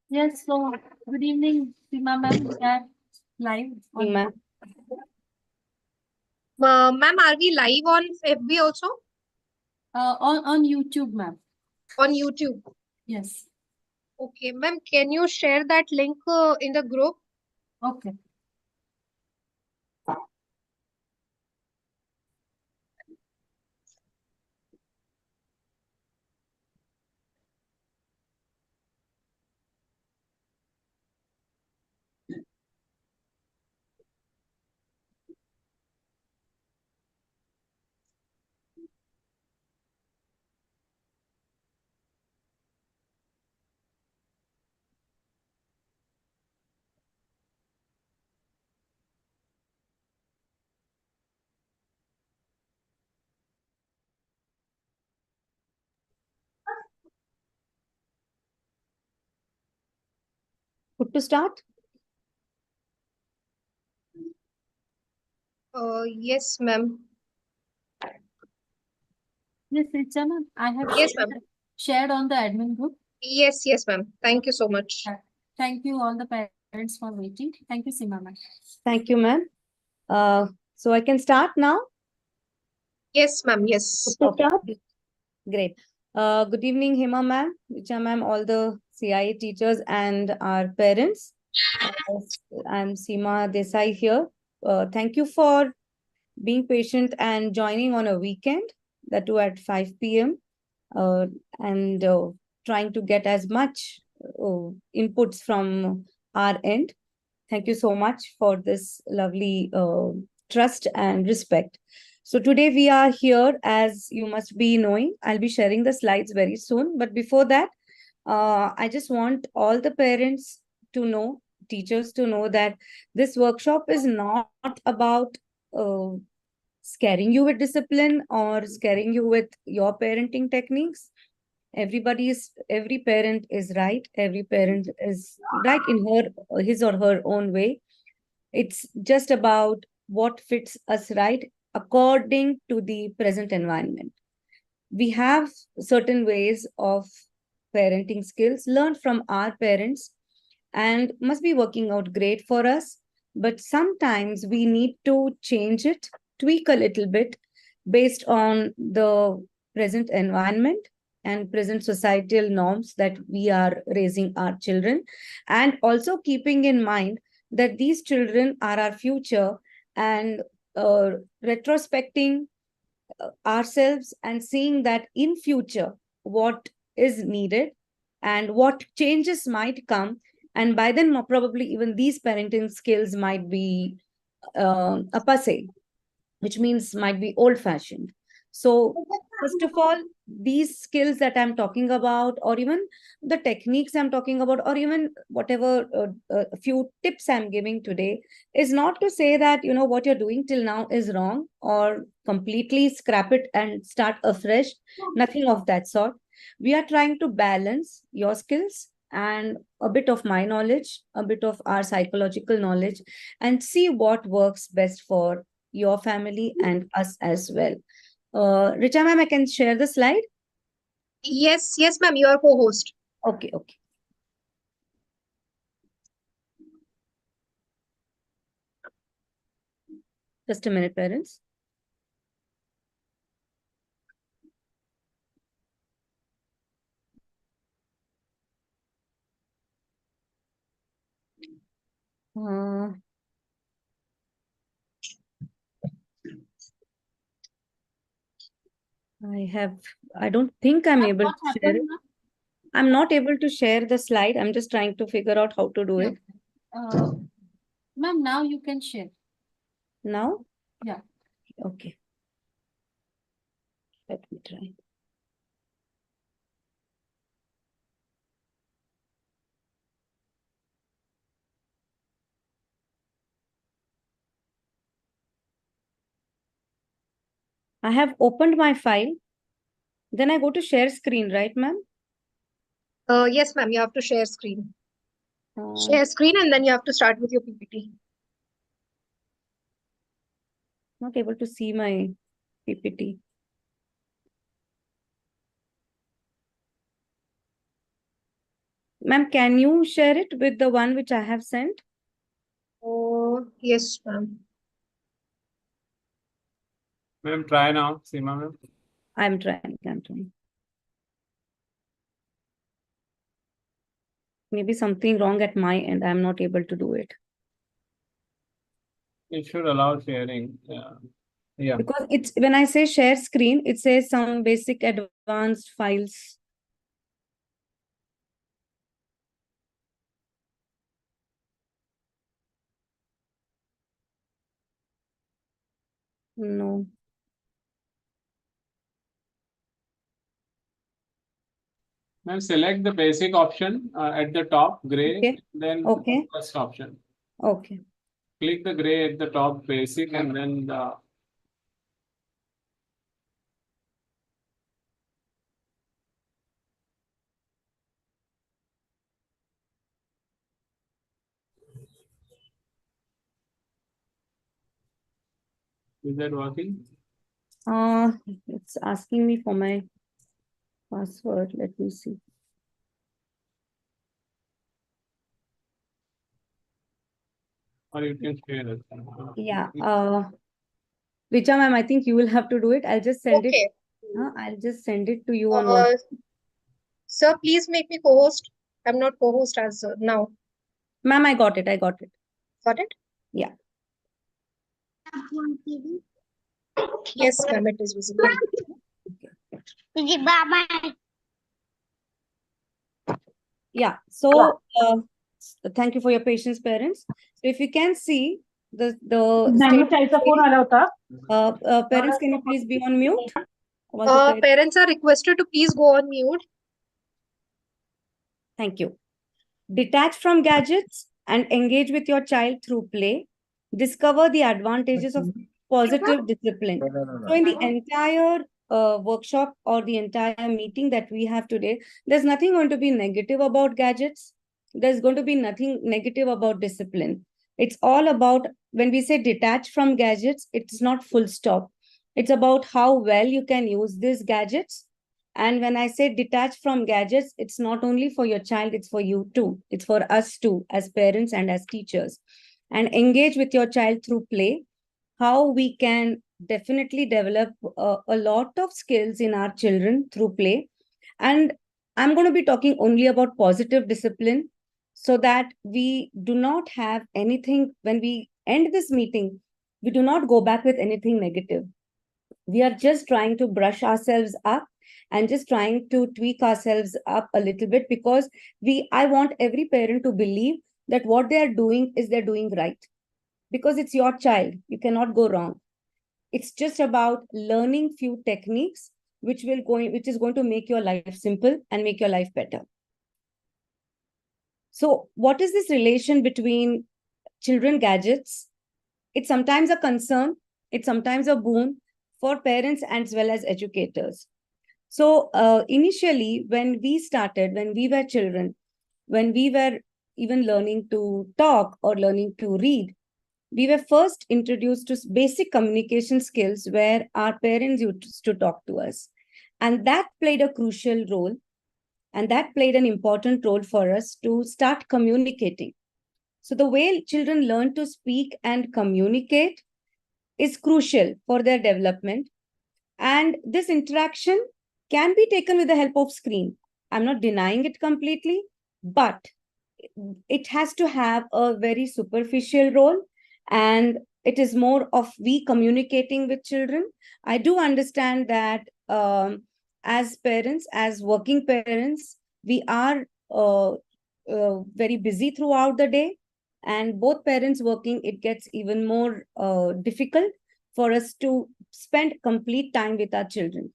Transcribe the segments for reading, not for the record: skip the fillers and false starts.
Yes, so good evening, Seema ma'am. We are live on Seema. Ma'am, are we live on FB also? on YouTube, ma'am. On YouTube? Yes. Okay, ma'am, can you share that link in the group? Okay. Good to start? Yes, ma'am. Yes, Richa ma'am. I have Yes, ma'am. shared on the admin group. Yes, ma'am. Thank you so much. Thank you all the parents for waiting. Thank you, Seema ma'am. Thank you, ma'am. So I can start now? Yes, ma'am. Yes. Okay. Great. Good evening, Hema ma'am, Richa ma'am, all the CIA teachers and our parents. I'm Seema Desai here. Thank you for being patient and joining on a weekend, that too at 5 p.m. And trying to get as much inputs from our end. Thank you so much for this lovely trust and respect. So today we are here, as you must be knowing. I'll be sharing the slides very soon. But before that, I just want all the parents to know, teachers to know that this workshop is not about uh, scaring you with discipline or scaring you with your parenting techniques. Every parent is right. Every parent is right in his or her own way. It's just about what fits us right according to the present environment. We have certain ways of parenting skills learned from our parents and must be working out great for us. But sometimes we need to change it, tweak a little bit based on the present environment and present societal norms that we are raising our children, and also keeping in mind that these children are our future, and retrospecting ourselves and seeing that in future what is needed and what changes might come, and by then probably even these parenting skills might be a passe, which means might be old fashioned. So first of all, these skills that I'm talking about, or even the techniques I'm talking about, or even whatever a few tips I'm giving today, is not to say that what you're doing till now is wrong or completely scrap it and start afresh. Nothing of that sort. We are trying to balance your skills and a bit of my knowledge, a bit of our psychological knowledge, and see what works best for your family and us as well. Richa ma'am, I can share the slide. Yes, ma'am. You are co-host. Okay, okay. Just a minute, parents. Uh, I don't think I'm able to share it. I'm not able to share the slide. I'm just trying to figure out how to do it. Ma'am, now you can share. Now? Yeah. Okay. Let me try. I have opened my file. Then I go to share screen, right, ma'am? Yes, ma'am, you have to share screen. Uh, Share screen and then you have to start with your PPT. not able to see my PPT. Ma'am, can you share it with the one which I have sent? Oh, yes, ma'am. Ma'am, try now, Seema ma'am. I'm trying. Maybe something wrong at my end. I'm not able to do it. It should allow sharing. Yeah. Because it's when I say share screen, it says some basic advanced files. No. Ma'am, select the basic option at the top, gray, Okay. then Okay. first option. Okay. Click the gray at the top, basic, and then the is that working? It's asking me for my password. Let me see. Or you can share it. Yeah. Richa ma'am, I think you will have to do it. I'll just send it. Okay. I'll just send it to you on WhatsApp. Sir, please make me co-host. I'm not co-host as now. Ma'am, I got it. Got it? Yeah. Yes, ma'am, it is visible. Yeah. So thank you for your patience, parents. So if you can see the phone आला होता parents, can you please be on mute? All the parents. Parents are requested to please go on mute. Thank you. Detach from gadgets and engage with your child through play. Discover the advantages of positive discipline. So in the entire workshop or the entire meeting that we have today, there's nothing going to be negative about gadgets. There's going to be nothing negative about discipline. It's all about, when we say detach from gadgets, it's not full stop. It's about how well you can use these gadgets. And when I say detach from gadgets, it's not only for your child, it's for you too. It's for us too, as parents and as teachers. And engage with your child through play, how we can definitely develop a lot of skills in our children through play. And I'm going to be talking only about positive discipline so that we do not have anything, when we end this meeting, we do not go back with anything negative. We are just trying to brush ourselves up and just trying to tweak ourselves up a little bit, because I want every parent to believe that what they are doing is they're doing right, because it's your child. You cannot go wrong. It's just about learning few techniques which is going to make your life simple and make your life better. So what is this relation between children gadgets? It's sometimes a concern, it's sometimes a boon for parents as well as educators. So initially, when we were children, when we were even learning to talk or learning to read, we were first introduced to basic communication skills where our parents used to talk to us. And that played a crucial role. And that played an important role for us to start communicating. So the way children learn to speak and communicate is crucial for their development. And this interaction can be taken with the help of screen. I'm not denying it completely, but it has to have a very superficial role, and it is more of we communicating with children. I do understand that as parents, as working parents, we are very busy throughout the day, and both parents working, it gets even more difficult for us to spend complete time with our children.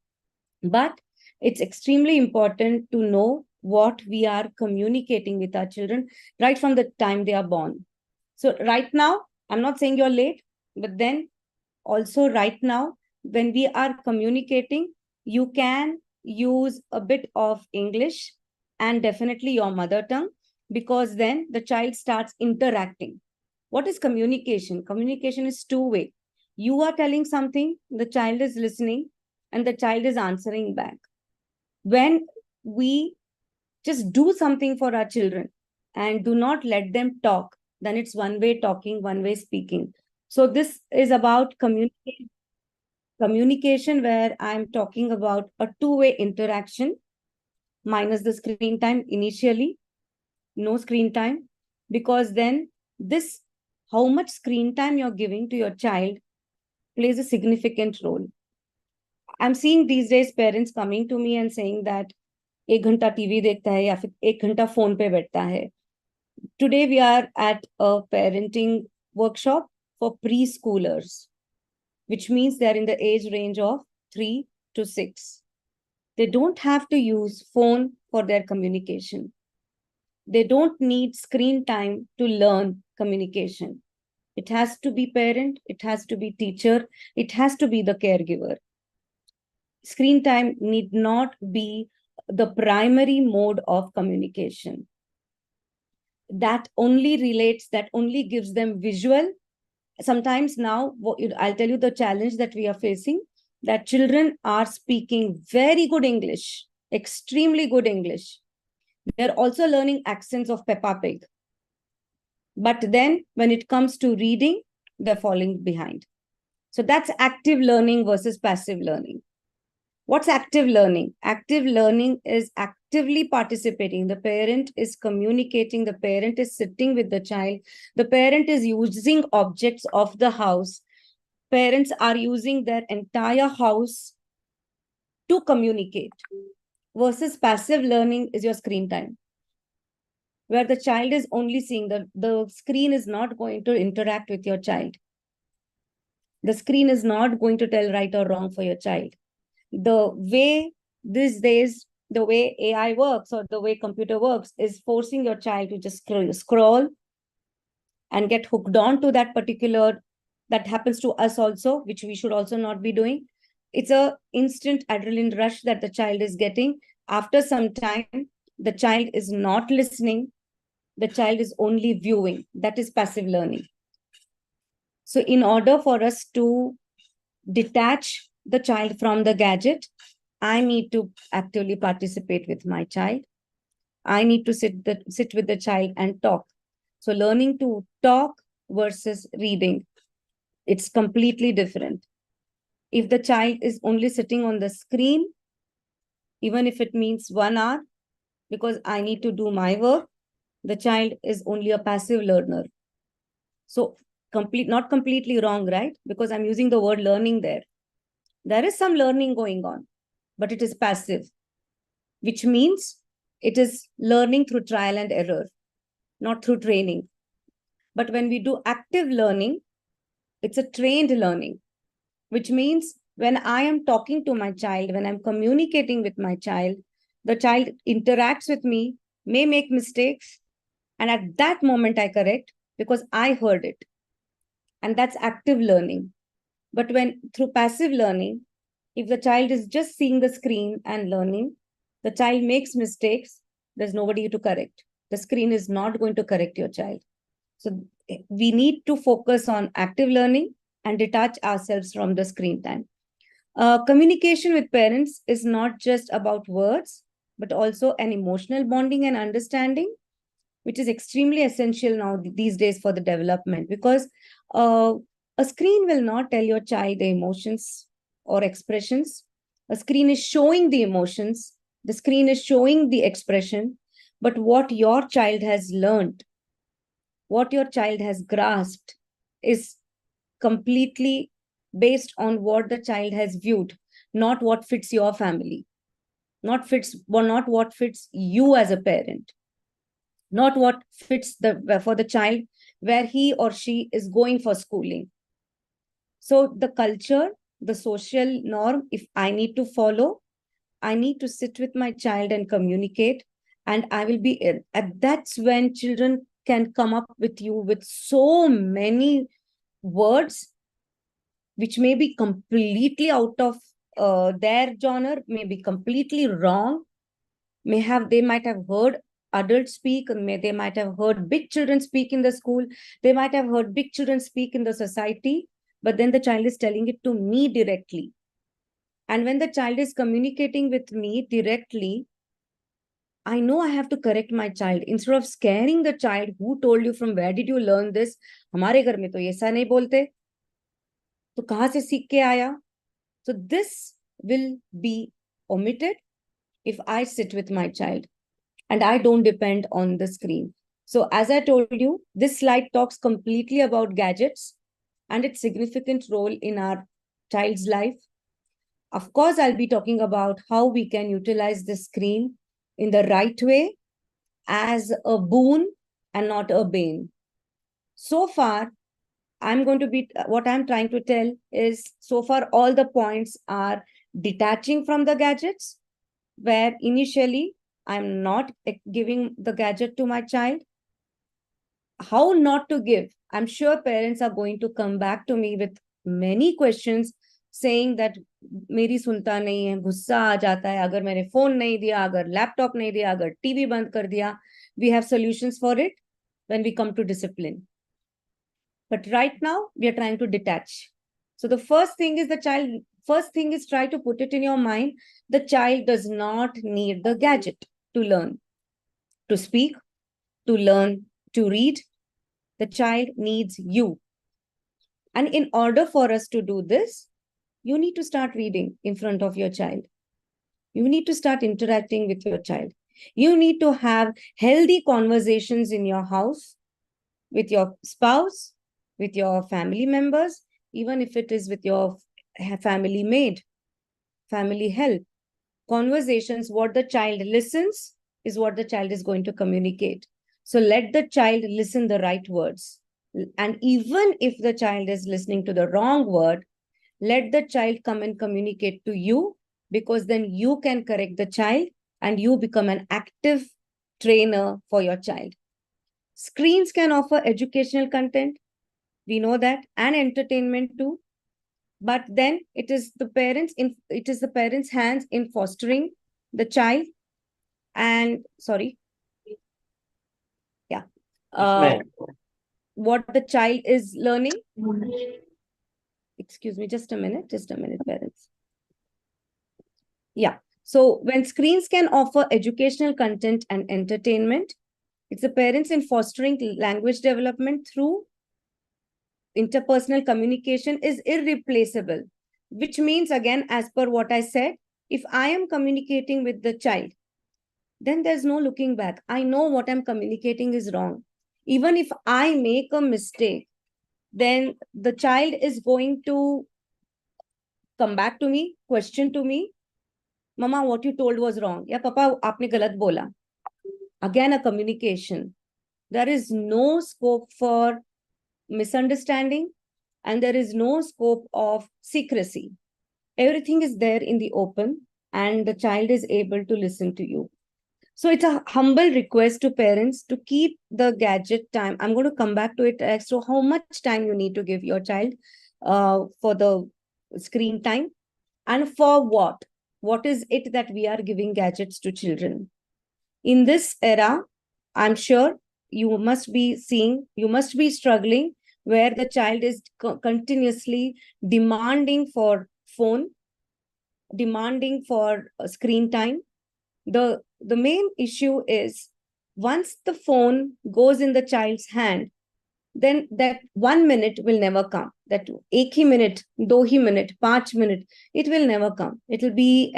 But it's extremely important to know what we are communicating with our children right from the time they are born. So right now, I'm not saying you're late, but then also right now, when we are communicating, you can use a bit of English and definitely your mother tongue, because then the child starts interacting. What is communication? Communication is two-way. You are telling something, the child is listening, and the child is answering back. When we just do something for our children and do not let them talk, then it's one way talking, one way speaking. So this is about communication, where I'm talking about a two-way interaction, minus the screen time initially, no screen time, because then this, how much screen time you're giving to your child plays a significant role. I'm seeing these days parents coming to me and saying that 1 घंटा TV देखता है या फिर 1 घंटा phone पे बैठता है. Today we are at a parenting workshop for preschoolers, which means they're in the age range of 3 to 6. They don't have to use phone for their communication. They don't need screen time to learn communication. It has to be parent, it has to be teacher, it has to be the caregiver. Screen time need not be the primary mode of communication. That only relates, that only gives them visual. Sometimes now, I'll tell you the challenge that we are facing, that children are speaking very good English, extremely good English. They're also learning accents of Peppa Pig. But then when it comes to reading, they're falling behind. So that's active learning versus passive learning. What's active learning? Active learning is actively participating. The parent is communicating. The parent is sitting with the child. The parent is using objects of the house. Parents are using their entire house to communicate. Versus passive learning is your screen time, where the child is only seeing, the screen is not going to interact with your child. The screen is not going to tell right or wrong for your child. The way these days, the way AI works or the way computer works is forcing your child to just scroll and get hooked on to that particular, that happens to us also, which we should also not be doing. It's a instant adrenaline rush that the child is getting. After some time, the child is not listening. The child is only viewing. That is passive learning. So in order for us to detach the child from the gadget, I need to actively participate with my child. I need to sit with the child and talk. So learning to talk versus reading, it's completely different. If the child is only sitting on the screen, even if it means 1 hour, because I need to do my work, the child is only a passive learner. So not completely wrong, right? Because I'm using the word learning there. There is some learning going on, but it is passive, which means it is learning through trial and error, not through training. But when we do active learning, it's a trained learning, which means when I am talking to my child, when I'm communicating with my child, the child interacts with me, may make mistakes, and at that moment I correct because I heard it. And that's active learning. But when through passive learning, if the child is just seeing the screen and learning, the child makes mistakes, there's nobody to correct. The screen is not going to correct your child. So we need to focus on active learning and detach ourselves from the screen time. Communication with parents is not just about words, but also an emotional bonding and understanding, which is extremely essential now these days for the development, because a screen will not tell your child the emotions or expressions. A screen is showing the emotions, the screen is showing the expression, but what your child has learned, what your child has grasped is completely based on what the child has viewed, not what fits your family, not what fits you as a parent, not what fits for the child where he or she is going for schooling. So the culture, the social norm, if I need to follow, I need to sit with my child and communicate, and I will be in. And that's when children can come up with you with so many words which may be completely out of their genre, may be completely wrong. They might have heard adults speak, they might have heard big children speak in the school, they might have heard big children speak in the society, but then the child is telling it to me directly. And when the child is communicating with me directly, I know I have to correct my child. Instead of scaring the child, who told you, from where did you learn this? हमारे घर में तो ऐसा नहीं बोलते, तो कहाँ से सीख के आया? So this will be omitted if I sit with my child and I don't depend on the screen. So as I told you, this slide talks completely about gadgets and its significant role in our child's life. Of course, I'll be talking about how we can utilize the screen in the right way as a boon and not a bane. So far, what I'm trying to tell is, so far all the points are detaching from the gadgets, where initially I'm not giving the gadget to my child. How not to give? I'm sure parents are going to come back to me with many questions saying that मेरी सुनता नहीं है, गुस्सा आ जाता है अगर मैंने phone नहीं दिया, अगर लैपटॉप नहीं दिया, अगर टीवी बंद कर दिया. We have solutions for it when we come to discipline. But right now we are trying to detach. So the first thing is try to put it in your mind. The child does not need the gadget to learn, to speak, to learn, to read. The child needs you. And in order for us to do this, you need to start reading in front of your child. You need to start interacting with your child. You need to have healthy conversations in your house, with your spouse, with your family members, even if it is with your family maid, family help. Conversations, what the child listens is what the child is going to communicate. So let the child listen the right words. And even if the child is listening to the wrong word, let the child come and communicate to you, because then you can correct the child and you become an active trainer for your child. Screens can offer educational content, we know that, and entertainment too. But then it is the parents' hands in fostering the child. And what the child is learning. Excuse me, just a minute, parents. Yeah. So when screens can offer educational content and entertainment, it's the parents in fostering language development through interpersonal communication is irreplaceable, which means, again, as per what I said, if I am communicating with the child, then there's no looking back. I know what I'm communicating is wrong. Even if I make a mistake, then the child is going to come back to me, question to me, Mama, what you told was wrong. Yeah, Papa, aapne galat bola. Again, a communication. There is no scope for misunderstanding, and there is no scope of secrecy. Everything is there in the open, and the child is able to listen to you. So it's a humble request to parents to keep the gadget time. I'm going to come back to it as to how much time you need to give your child for the screen time, and for what. What is it that we are giving gadgets to children? In this era, I'm sure you must be struggling, where the child is continuously demanding for phone, demanding for screen time. The main issue is, once the phone goes in the child's hand, then that 1 minute will never come. That ek hi minute, do hi minute, 5 minute, it will never come. It will be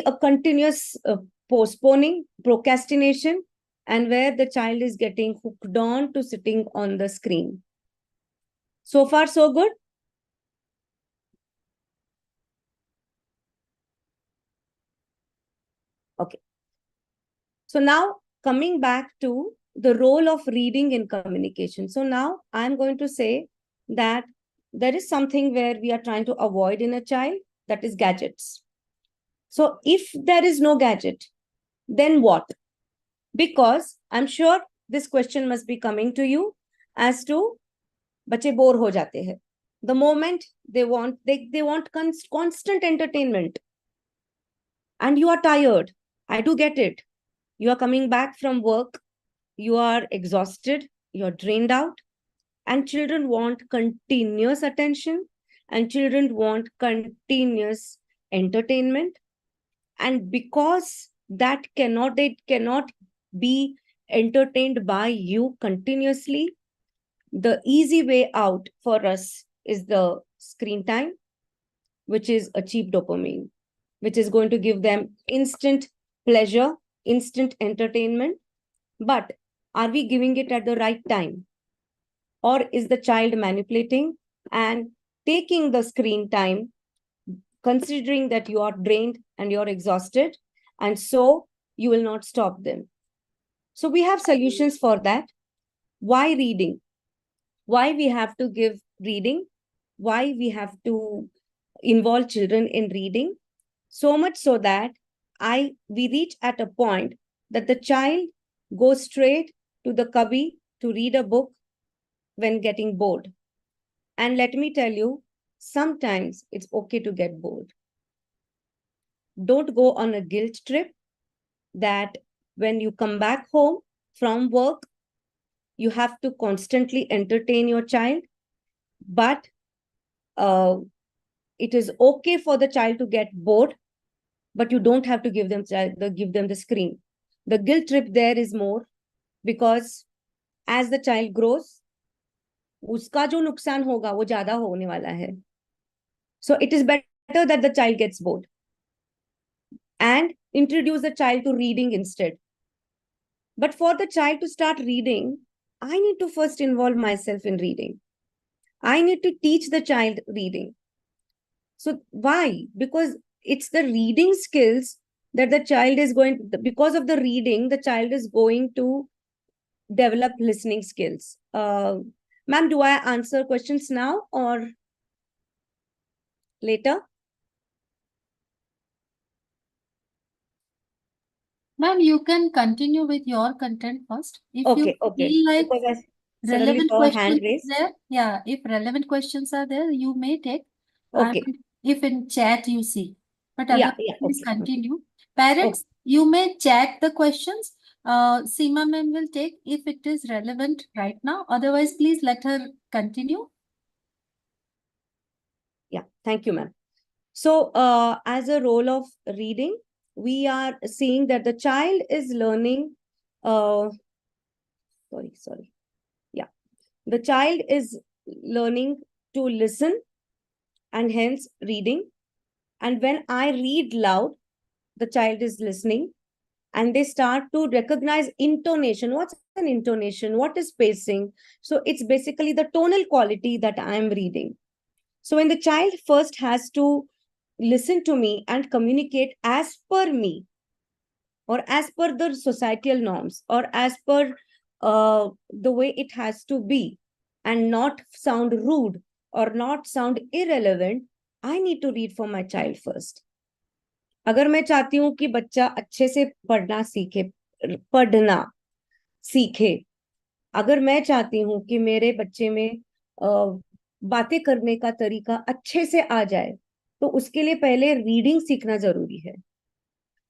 a continuous postponing, procrastination, and where the child is getting hooked on to sitting on the screen. So far, so good? Okay. So now coming back to the role of reading in communication. So now I'm going to say that there is something where we are trying to avoid in a child, that is gadgets. So if there is no gadget, then what? Because I'm sure this question must be coming to you as to, बच्चे bore हो जाते हैं. The moment they want constant entertainment, and you are tired. I do get it. You are coming back from work, you are exhausted, you are drained out, and children want continuous attention, and children want continuous entertainment. And because they cannot be entertained by you continuously, the easy way out for us is the screen time, which is a cheap dopamine, which is going to give them instant pleasure, instant entertainment. But are we giving it at the right time? Or is the child manipulating and taking the screen time, considering that you are drained and you're exhausted, and so you will not stop them? So we have solutions for that. Why reading? Why we have to give reading? Why we have to involve children in reading? So much so that we reach at a point that the child goes straight to the cubby to read a book when getting bored. And let me tell you, sometimes it's okay to get bored. Don't go on a guilt trip that when you come back home from work, you have to constantly entertain your child. But it is okay for the child to get bored, but you don't have to give them the screen. The guilt trip there is more because as the child grows, उसका जो नुकसान होगा वो ज्यादा होने वाला है. So it is better that the child gets bored and introduce the child to reading instead. But for the child to start reading, I need to first involve myself in reading. I need to teach the child reading. So why? Because it's the reading skills that the child is because of the reading, the child is going to develop listening skills. Ma'am, do I answer questions now or later? Ma'am, you can continue with your content first. If you Okay. feel like Because I suddenly relevant saw a hand questions raised. there, yeah, if relevant questions are there, you may take. Okay. And if in chat you see. But Yeah, otherwise, please okay. continue. Parents, you may chat the questions. Seema ma'am will take if it is relevant right now. Otherwise, please let her continue. Yeah, thank you, ma'am. So, as a role of reading, we are seeing that the child is learning. Sorry. Yeah, the child is learning to listen and hence reading. And when I read loud, the child is listening and they start to recognize intonation. What's an intonation? What is pacing? So it's basically the tonal quality that I'm reading. So when the child first has to listen to me and communicate as per me, or as per the societal norms, or as per the way it has to be, and not sound rude or not sound irrelevant, I need to read for my child first. अगर मैं चाहती हूँ कि बच्चा अच्छे से पढ़ना सीखे, अगर मैं चाहती हूँ कि मेरे बच्चे में बातें करने का तरीका अच्छे से आ जाए, तो उसके लिए पहले रीडिंग सीखना जरूरी है.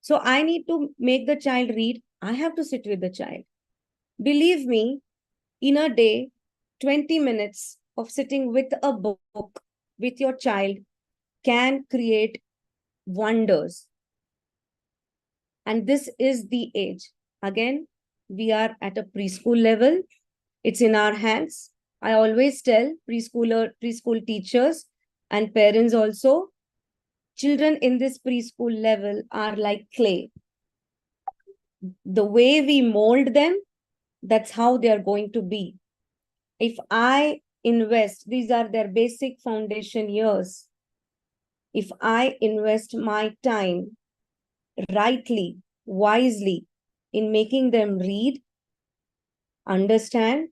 So I need to make the child read. I have to sit with the child. Believe me, in a day, 20 minutes of sitting with a book with your child can create wonders. And this is the age. Again, we are at a preschool level. It's in our hands. I always tell preschool teachers and parents also, children in this preschool level are like clay. The way we mold them, that's how they are going to be. If I invest, these are their basic foundation years. If I invest my time rightly, wisely in making them read, understand,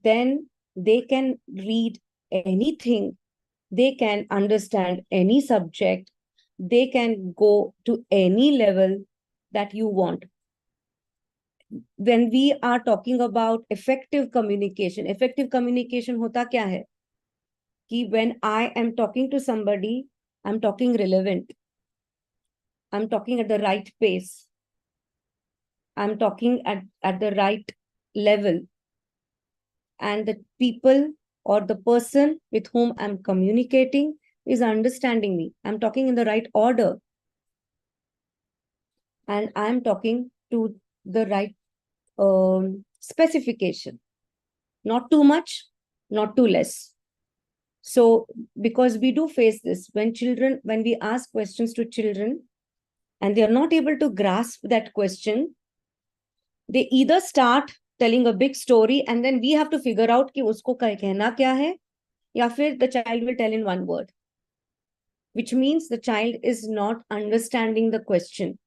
then they can read anything. They can understand any subject. They can go to any level that you want. when we are talking about effective communication hota kya hai? Ki when I am talking to somebody, I'm talking relevant. I'm talking at the right pace. I'm talking at the right level. And the people or the person with whom I'm communicating is understanding me. I'm talking in the right order. And I'm talking to the right specification. Not too much, not too less. So, because we do face this, when we ask questions to children and they are not able to grasp that question, they either start telling a big story and then we have to figure out कि उसको कहना क्या है, या फिर the child will tell in one word, which means the child is not understanding the question.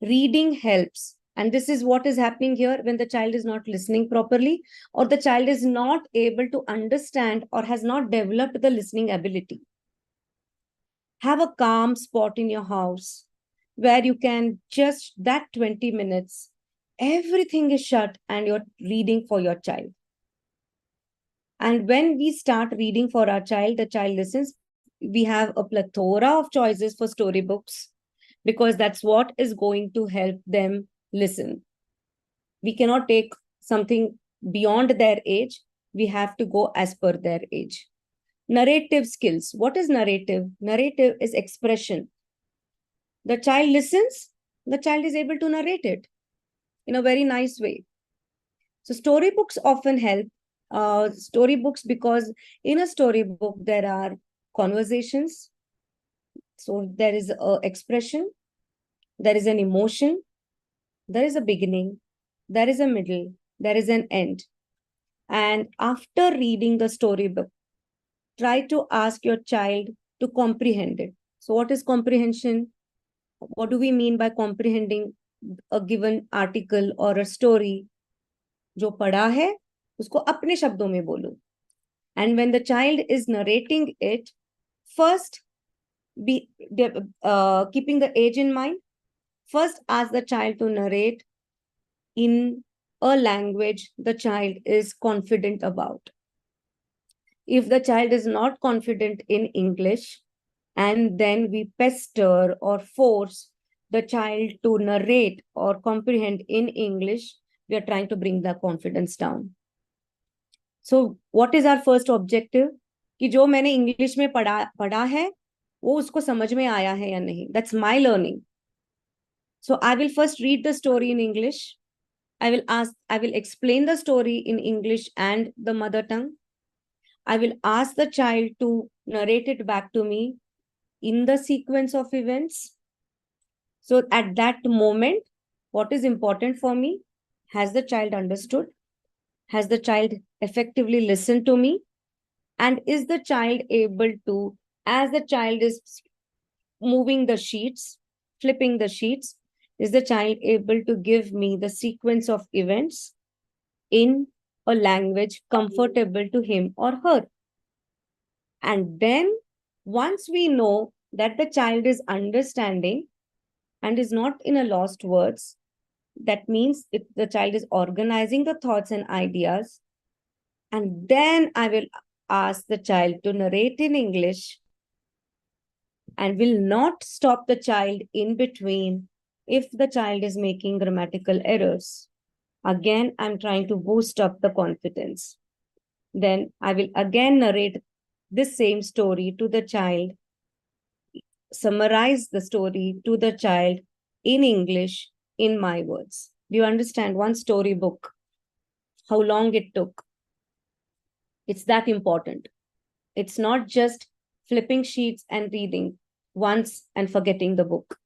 Reading helps. And this is what is happening here when the child is not listening properly, or the child is not able to understand or has not developed the listening ability. Have a calm spot in your house where you can just that 20 minutes, everything is shut and you're reading for your child. And when we start reading for our child, the child listens. We have a plethora of choices for storybooks because that's what is going to help them listen. We cannot take something beyond their age. We have to go as per their age. Narrative skills. What is narrative? Narrative is expression. The child listens, the child is able to narrate it in a very nice way. So storybooks often help. Storybooks, because in a storybook there are conversations. So there is a expression, there is an emotion, there is a beginning, there is a middle, there is an end. And after reading the storybook, try to ask your child to comprehend it. So what is comprehension? What do we mean by comprehending a given article or a story? जो पढ़ा है उसको अपने शब्दों में बोलो. And when the child is narrating it, first be keeping the age in mind. First, ask the child to narrate in a language the child is confident about. If the child is not confident in English, and then we pester or force the child to narrate or comprehend in English, we are trying to bring the confidence down. So what is our first objective? कि जो मैंने English में पढ़ा है वो उसको समझ में आया है या नहीं. That's my learning. So I will first read the story in English. I will explain the story in English and the mother tongue. I will ask the child to narrate it back to me in the sequence of events. So at that moment, what is important for me? Has the child understood? Has the child effectively listened to me? And is the child able to, as the child is moving the sheets, flipping the sheets, is the child able to give me the sequence of events in a language comfortable to him or her? And then once we know that the child is understanding and is not in a lost words, that means the child is organizing the thoughts and ideas. And then I will ask the child to narrate in English and will not stop the child in between if the child is making grammatical errors. Again, I'm trying to boost up the confidence. Then I will again narrate this same story to the child, summarize the story to the child in English in my words. Do you understand? One storybook, how long it took? It's that important. It's not just flipping sheets and reading once and forgetting the book.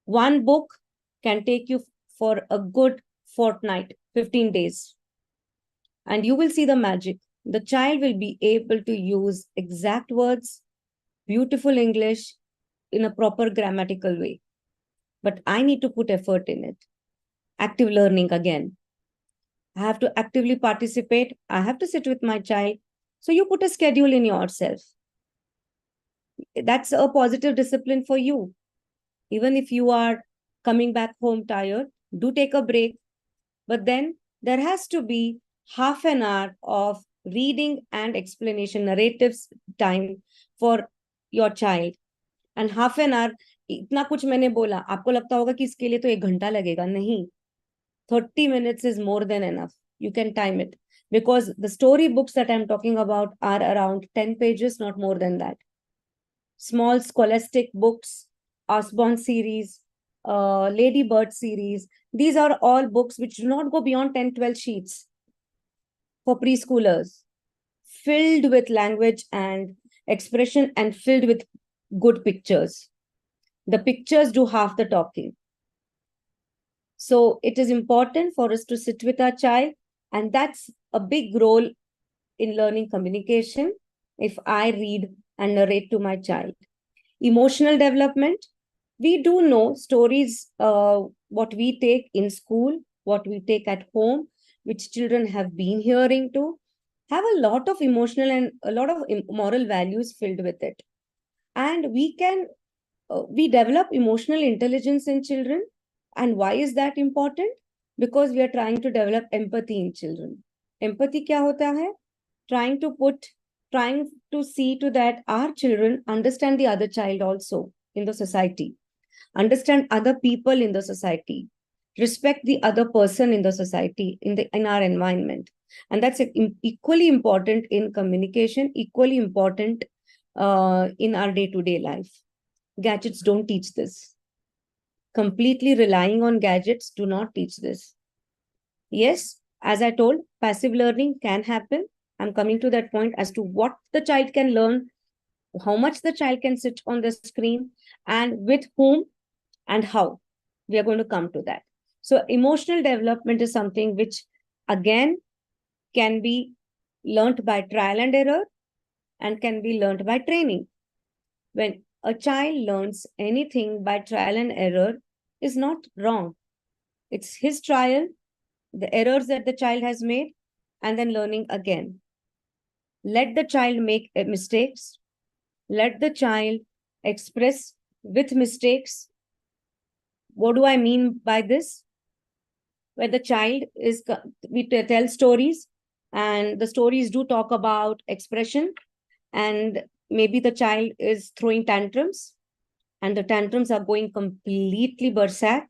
One book can take you for a good fortnight, 15 days. And you will see the magic. The child will be able to use exact words, beautiful English in a proper grammatical way. But I need to put effort in it. Active learning again. I have to actively participate. I have to sit with my child. So you put a schedule in yourself. That's a positive discipline for you. Even if you are coming back home tired, Do take a break. But then there has to be half an hour of reading and explanation narratives time for your child. And half an hour, इतना कुछ मैंने बोला, आपको लगता होगा कि इसके लिए तो 1 घंटा लगेगा. नहीं, 30 minutes is more than enough. You can time it. Because the story books that I'm talking about are around 10 pages, not more than that. Small scholastic books, Osborne series, Lady Bird series. These are all books which do not go beyond 10, 12 sheets for preschoolers, filled with language and expression and filled with good pictures. The pictures do half the talking. So it is important for us to sit with our child, and that's a big role in learning communication if I read and narrate to my child. Emotional development. We do know stories, what we take in school, what we take at home, which children have been hearing to, have a lot of emotional and a lot of moral values filled with it. And we develop emotional intelligence in children. And why is that important? Because we are trying to develop empathy in children. Empathy kya hota hai? Trying to see to that our children understand the other child also in the society, understand other people in the society, respect the other person in the society, in our environment. And that's equally important in communication, equally important in our day-to-day life. Gadgets don't teach this. Completely relying on gadgets do not teach this. Yes, as I told, passive learning can happen. I'm coming to that point as to what the child can learn, how much the child can sit on the screen, and with whom and how. We are going to come to that. So emotional development is something which, again, can be learnt by trial and error and can be learnt by training. When a child learns anything by trial and error is not wrong. It's his trial, the errors that the child has made, and then learning again. Let the child make mistakes. Let the child express with mistakes. What do I mean by this? Where the child is, we tell stories, and the stories do talk about expression, and maybe the child is throwing tantrums, and the tantrums are going completely berserk,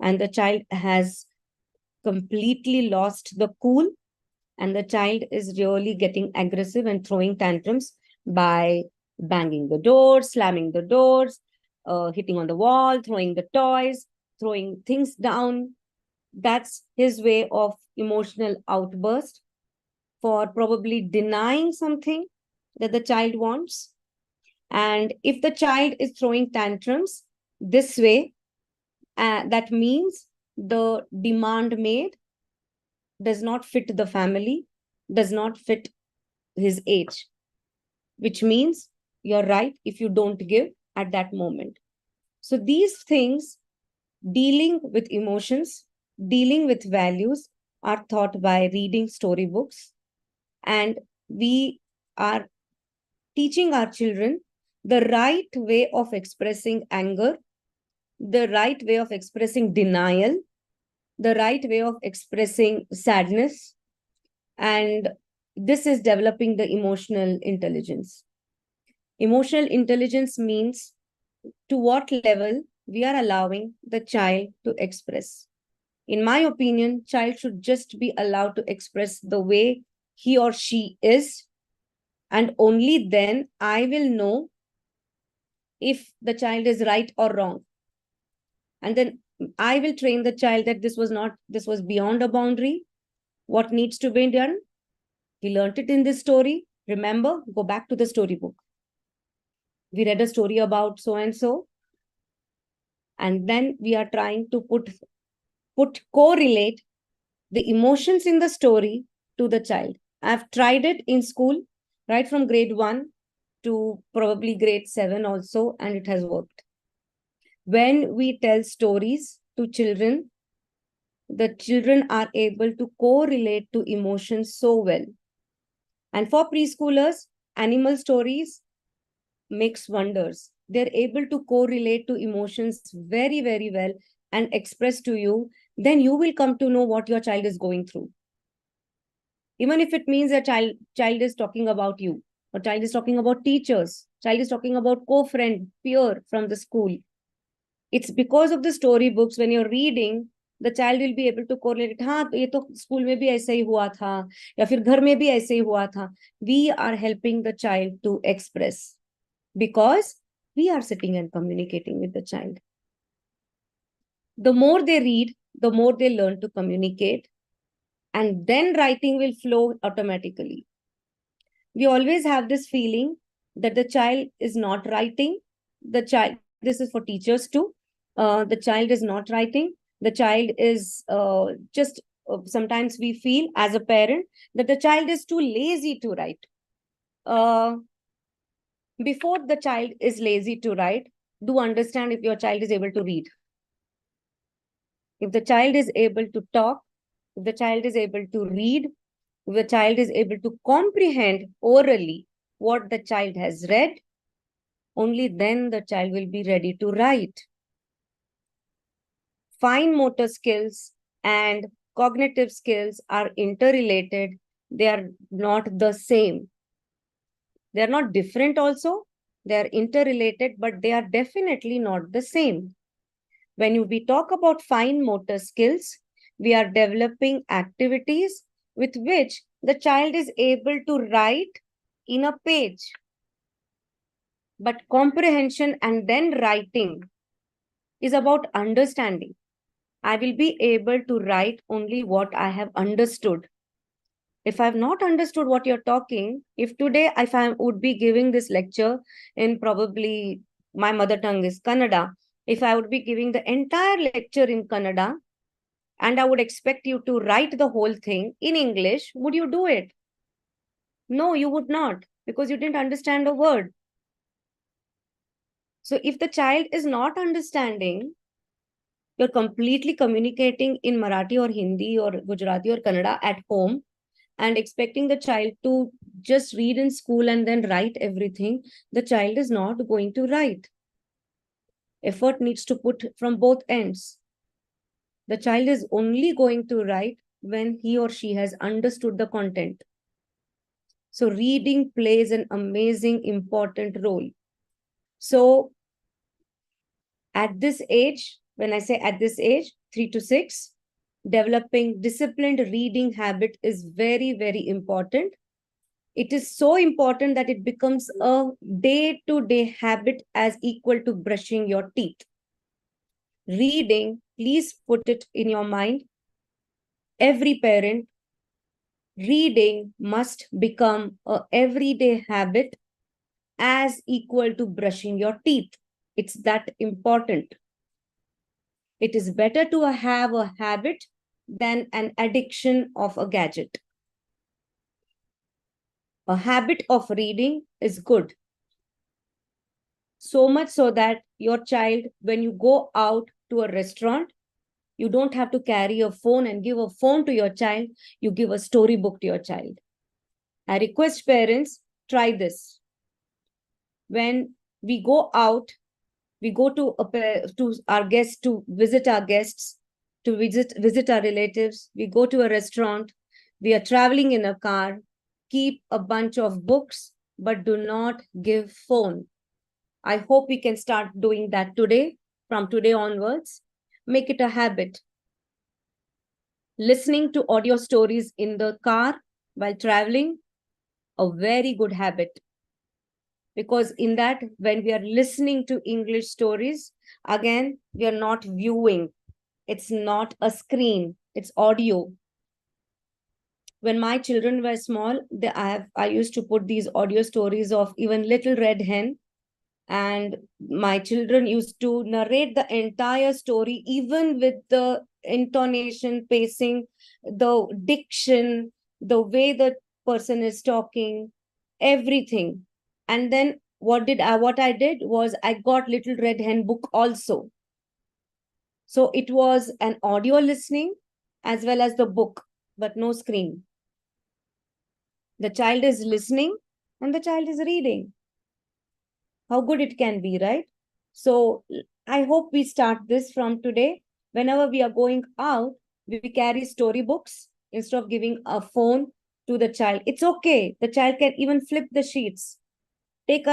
and the child has completely lost the cool, and the child is really getting aggressive and throwing tantrums by banging the doors, slamming the doors, hitting on the wall, throwing the toys, throwing things down. That's his way of emotional outburst for probably denying something that the child wants. And if the child is throwing tantrums this way, that means the demand made does not fit the family, does not fit his age, which means you're right if you don't give at that moment. So these things, dealing with emotions, dealing with values, are taught by reading storybooks. And we are teaching our children the right way of expressing anger, the right way of expressing denial, the right way of expressing sadness. And this is developing the emotional intelligence. Emotional intelligence means to what level we are allowing the child to express. In my opinion, child should just be allowed to express the way he or she is, and only then I will know if the child is right or wrong. And then I will train the child that this was beyond a boundary. What needs to be done? He learned it in this story. Remember, go back to the storybook. We read a story about so-and-so, and then we are trying to correlate the emotions in the story to the child. I've tried it in school, right from grade 1 to probably grade 7 also, and it has worked. When we tell stories to children, the children are able to correlate to emotions so well. And for preschoolers, animal stories makes wonders. They're able to correlate to emotions very, very well and express to you then you will come to know what your child is going through. Even if it means a child is talking about you, or child is talking about teachers, child is talking about co-friend, peer from the school. It's because of the storybooks, when you're reading, the child will be able to correlate, हाँ ये तो school में भी ऐसे ही हुआ था, या फिर घर में भी ऐसे ही हुआ था. We are helping the child to express because we are sitting and communicating with the child. The more they read, the more they learn to communicate, and then writing will flow automatically. We always have this feeling that the child is not writing. The child, this is for teachers too. The child is not writing. The child is sometimes we feel as a parent that the child is too lazy to write. Before the child is lazy to write, do understand if your child is able to read. If the child is able to talk, if the child is able to read, if the child is able to comprehend orally what the child has read, only then the child will be ready to write. Fine motor skills and cognitive skills are interrelated. They are not the same. They are not different also. They are interrelated, but they are definitely not the same. When we talk about fine motor skills, we are developing activities with which the child is able to write in a page. But comprehension and then writing is about understanding. I will be able to write only what I have understood. If I have not understood what you're talking, if today if I would be giving this lecture in probably my mother tongue is Kannada, if I would be giving the entire lecture in Kannada and I would expect you to write the whole thing in English, would you do it? No, you would not, because you didn't understand a word. So if the child is not understanding, you're completely communicating in Marathi or Hindi or Gujarati or Kannada at home and expecting the child to just read in school and then write everything, the child is not going to write. Effort needs to put from both ends. The child is only going to write when he or she has understood the content. So reading plays an amazing, important role. So at this age, when I say at this age, 3 to 6, developing disciplined reading habit is very, very important. It is so important that it becomes a day-to-day habit as equal to brushing your teeth. Reading, please put it in your mind. Every parent, reading must become a everyday habit as equal to brushing your teeth. It's that important. It is better to have a habit than an addiction of a gadget. A habit of reading is good. So much so that your child, when you go out to a restaurant, you don't have to carry a phone and give a phone to your child. You give a storybook to your child. I request parents, try this. When we go out, we go to our guests, to visit our guests, to visit our relatives. We go to a restaurant. We are traveling in a car. Keep a bunch of books, but do not give phone. I hope we can start doing that today, from today onwards. Make it a habit. Listening to audio stories in the car while traveling, a very good habit. Because in that, when we are listening to English stories, again, we are not viewing. It's not a screen, it's audio. When my children were small, I used to put these audio stories of even Little Red Hen, and my children used to narrate the entire story, even with the intonation, pacing, the diction, the way the person is talking, everything. And then what I did was I got Little Red Hen book also. So it was an audio listening as well as the book, but no screen. The child is listening and the child is reading. How good it can be, right? So I hope we start this from today. Whenever we are going out, we carry storybooks instead of giving a phone to the child. It's okay. The child can even flip the sheets. Take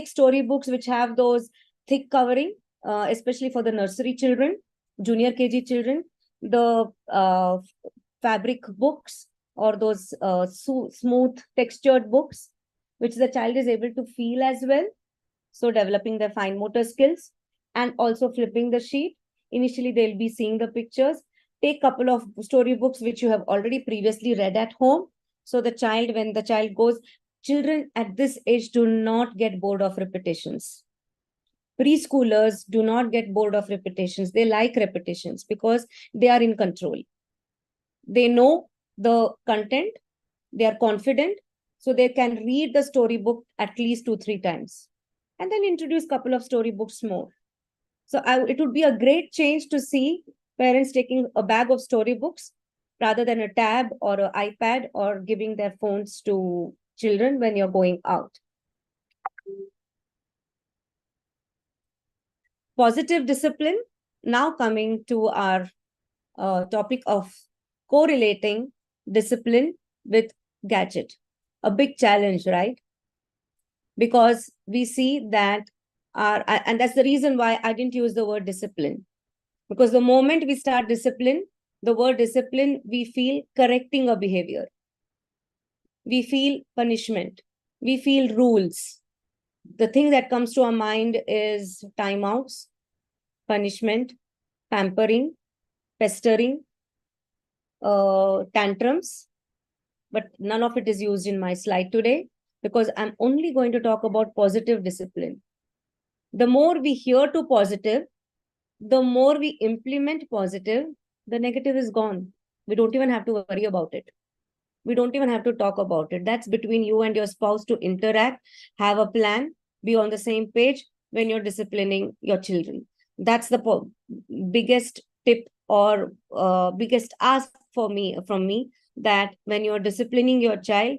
storybooks which have those thick covering, especially for the nursery children, junior KG children, the fabric books or those smooth textured books, which the child is able to feel as well. So developing their fine motor skills and also flipping the sheet. Initially, they'll be seeing the pictures. Take a couple of storybooks which you have already previously read at home. So when the child goes, children at this age do not get bored of repetitions. Preschoolers do not get bored of repetitions. They like repetitions because they are in control. They know the content, they are confident, so they can read the storybook at least 2-3 times and then introduce a couple of storybooks more. So it would be a great change to see parents taking a bag of storybooks rather than a tab or an iPad or giving their phones to children when you're going out. Positive discipline. Now coming to our topic of correlating discipline with gadget. A big challenge, right? Because we see that and that's the reason why I didn't use the word discipline. Because the moment we start discipline, the word discipline, we feel correcting a behavior. We feel punishment. We feel rules. The thing that comes to our mind is timeouts, punishment, pampering, pestering, tantrums. But none of it is used in my slide today because I'm only going to talk about positive discipline. The more we hear to positive, the more we implement positive, the negative is gone. We don't even have to worry about it. We don't even have to talk about it. That's between you and your spouse to interact, have a plan, be on the same page when you're disciplining your children. That's the biggest tip or biggest ask from me, that when you're disciplining your child,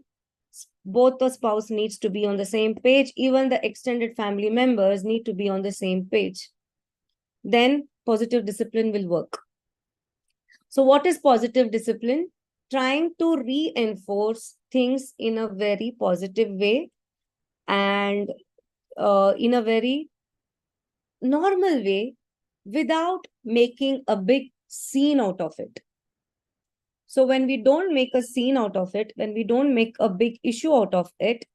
both the spouse needs to be on the same page. Even the extended family members need to be on the same page. Then positive discipline will work. So what is positive discipline? Trying to reinforce things in a very positive way and in a very normal way without making a big scene out of it. So when we don't make a scene out of it, when we don't make a big issue out of it,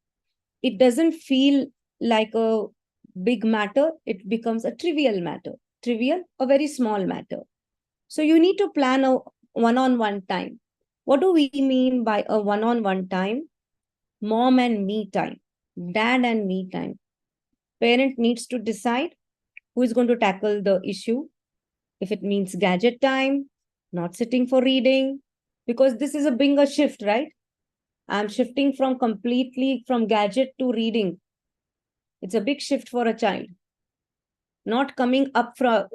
it doesn't feel like a big matter. It becomes a trivial matter. Trivial, a very small matter. So you need to plan a one-on-one time. What do we mean by a one-on-one time? Mom and me time, dad and me time. Parent needs to decide who is going to tackle the issue. If it means gadget time, not sitting for reading, because this is a bigger shift, right? I'm shifting completely from gadget to reading. It's a big shift for a child. Not coming up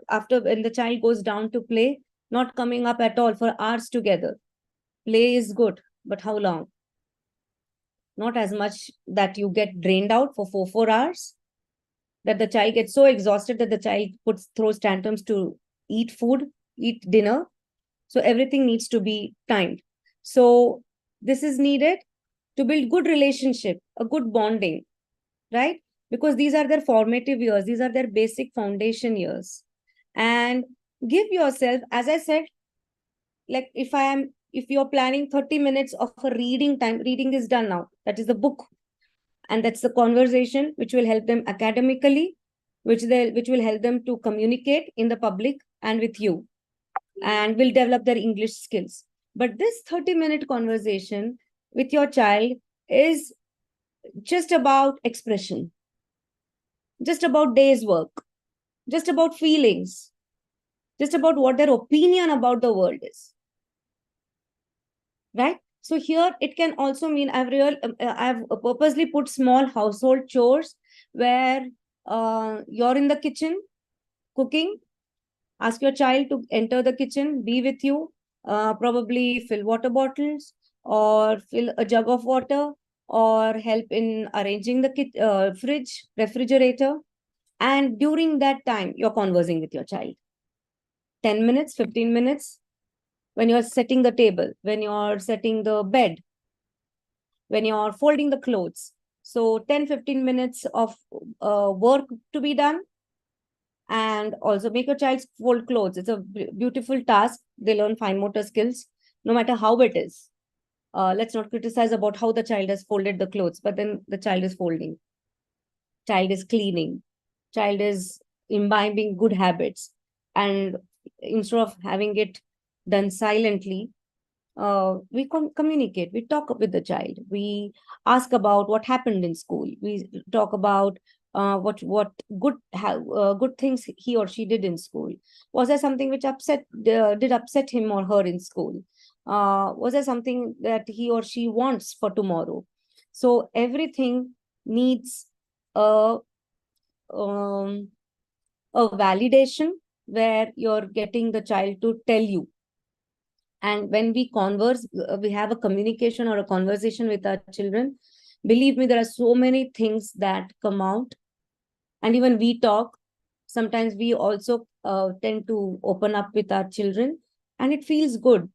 after when the child goes down to play, not coming up at all for hours together. Play is good, but how long? Not as much that you get drained out for 4 hours, that the child gets so exhausted that the child throws tantrums to eat food, eat dinner. So everything needs to be timed. So this is needed to build good relationship, a good bonding, right? Because these are their formative years. These are their basic foundation years. And give yourself, as I said, like if you're planning 30 minutes of a reading time, reading is done now. That is the book. And that's the conversation which will help them academically, which will help them to communicate in the public and with you, and will develop their English skills. But this 30-minute conversation with your child is just about expression, just about day's work, just about feelings, just about what their opinion about the world is. Right? So here it can also mean I've purposely put small household chores where you're in the kitchen cooking. Ask your child to enter the kitchen, be with you, probably fill water bottles or fill a jug of water or help in arranging the fridge, refrigerator. And during that time, you're conversing with your child. 10 minutes, 15 minutes, when you're setting the table, when you're setting the bed, when you're folding the clothes. So 10, 15 minutes of work to be done. And also make your child fold clothes. It's a beautiful task. They learn fine motor skills, no matter how it is. Let's not criticize about how the child has folded the clothes, but then the child is folding, child is cleaning, child is imbibing good habits. And instead of having it done silently, we communicate, we talk with the child, we ask about what happened in school, we talk about what good things he or she did in school. Was there something which did upset him or her in school? Was there something that he or she wants for tomorrow? So everything needs a um, a validation where you're getting the child to tell you. And when we converse, we have a communication or a conversation with our children, believe me, there are so many things that come out. And even we talk, sometimes we also tend to open up with our children, and it feels good.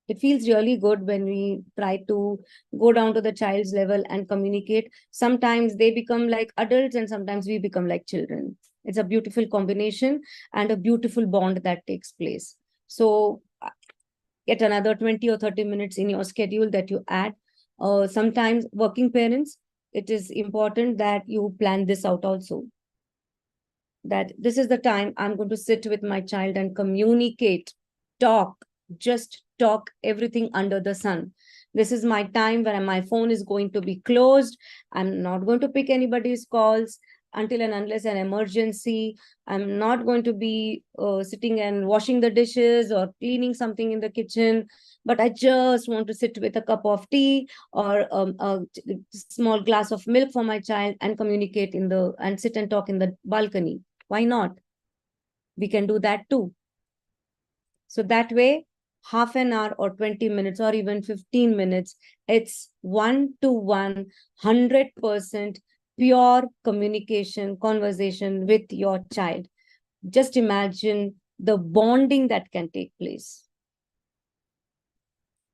It feels really good when we try to go down to the child's level and communicate. Sometimes they become like adults and sometimes we become like children. It's a beautiful combination and a beautiful bond that takes place. So get another 20 or 30 minutes in your schedule that you add. Sometimes working parents, it is important that you plan this out also. That this is the time I'm going to sit with my child and communicate, talk, just talk everything under the sun. This is my time where my phone is going to be closed. I'm not going to pick anybody's calls until and unless an emergency. I'm not going to be sitting and washing the dishes or cleaning something in the kitchen, but I just want to sit with a cup of tea or a small glass of milk for my child and communicate and sit and talk in the balcony. Why not? We can do that too. So that way, half an hour or 20 minutes or even 15 minutes, it's 1-to-1, 100% pure communication, conversation with your child. Just imagine the bonding that can take place.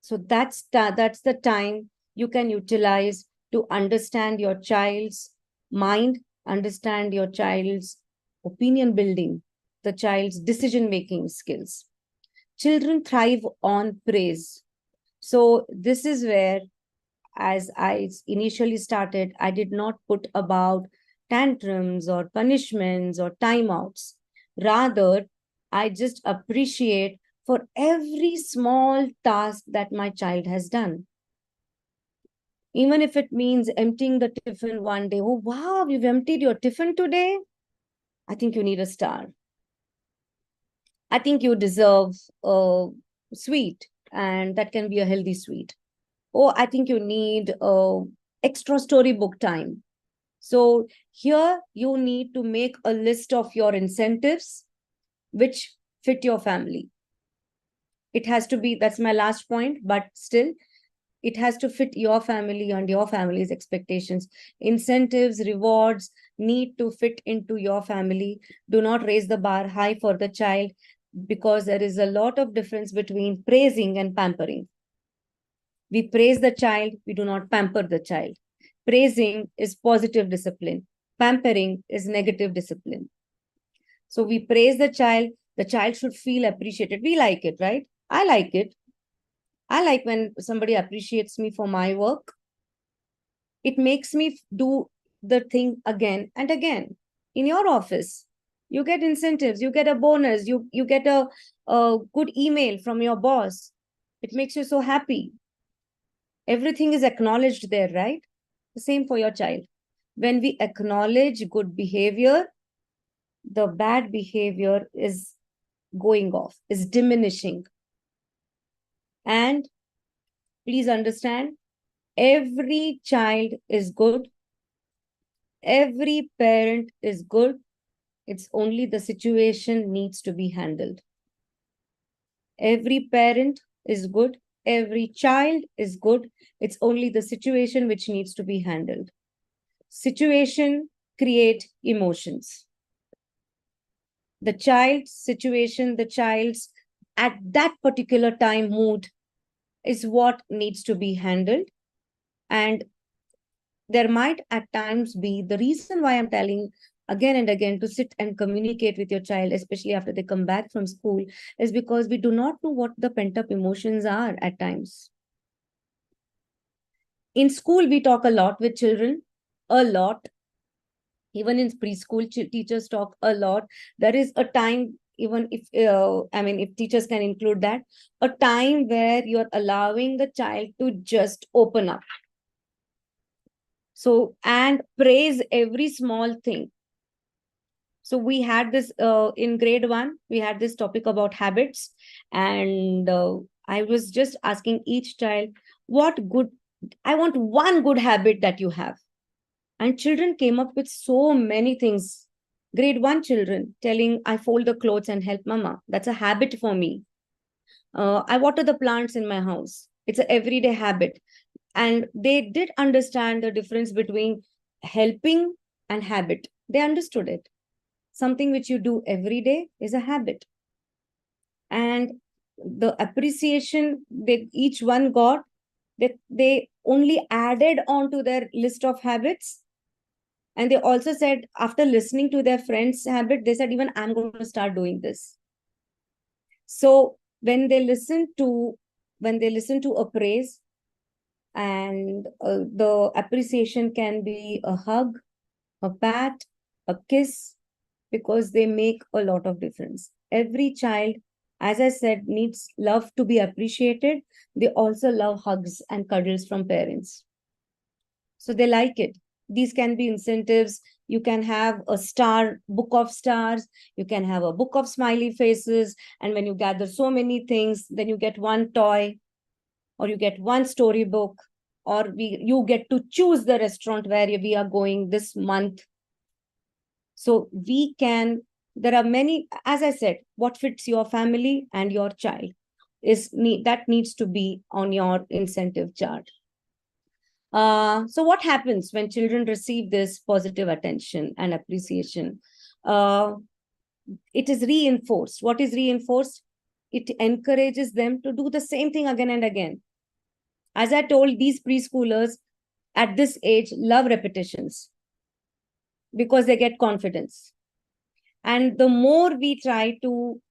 So that's the time you can utilize to understand your child's mind, understand your child's opinion building, the child's decision-making skills. Children thrive on praise. So this is where, as I initially started, I did not put about tantrums or punishments or timeouts. Rather, I just appreciate for every small task that my child has done. Even if it means emptying the tiffin one day. Oh, wow, you've emptied your tiffin today? I think you need a star. I think you deserve a sweet, and that can be a healthy sweet. Oh, I think you need extra storybook time. So here you need to make a list of your incentives which fit your family. It has to be, that's my last point, but still, it has to fit your family and your family's expectations. Incentives, rewards need to fit into your family. Do not raise the bar high for the child, because there is a lot of difference between praising and pampering. We praise the child, we do not pamper the child. Praising is positive discipline. Pampering is negative discipline. So we praise the child should feel appreciated. We like it, right? I like it. I like when somebody appreciates me for my work. It makes me do the thing again and again. In your office, you get incentives, you get a bonus, you get a good email from your boss. It makes you so happy. Everything is acknowledged there, right? The same for your child. When we acknowledge good behavior, the bad behavior is going off, is diminishing. And please understand, every child is good. Every parent is good. It's only the situation needs to be handled. Every parent is good. Every child is good. It's only the situation which needs to be handled. Situation create emotions. The child's situation, the child's at that particular time mood is what needs to be handled. And there might at times be the reason why I'm telling again and again to sit and communicate with your child, especially after they come back from school, is because we do not know what the pent up emotions are at times. In school, we talk a lot with children, a lot. Even in preschool, teachers talk a lot. There is a time, even if, if teachers can include that, a time where you're allowing the child to just open up. So, and praise every small thing. So we had this in grade 1, we had this topic about habits. And I was just asking each child, I want one good habit that you have. And children came up with so many things. Grade 1 children telling, I fold the clothes and help mama. That's a habit for me. I water the plants in my house. It's an everyday habit. And they did understand the difference between helping and habit. They understood it. Something which you do every day is a habit. And the appreciation they each one got, they only added on to their list of habits. And they also said, after listening to their friend's habit, they said, even I'm going to start doing this. So when they listen to a praise, and the appreciation can be a hug, a pat, a kiss, because they make a lot of difference. Every child, as I said, needs love to be appreciated. They also love hugs and cuddles from parents. So they like it. These can be incentives. You can have a book of stars. You can have a book of smiley faces. And when you gather so many things, then you get one toy, or you get one storybook, or you get to choose the restaurant where we are going this month. So there are many, as I said, what fits your family and your child that needs to be on your incentive chart. So what happens when children receive this positive attention and appreciation? It is reinforced. What is reinforced? It encourages them to do the same thing again and again. As I told, these preschoolers at this age love repetitions because they get confidence. And the more we try to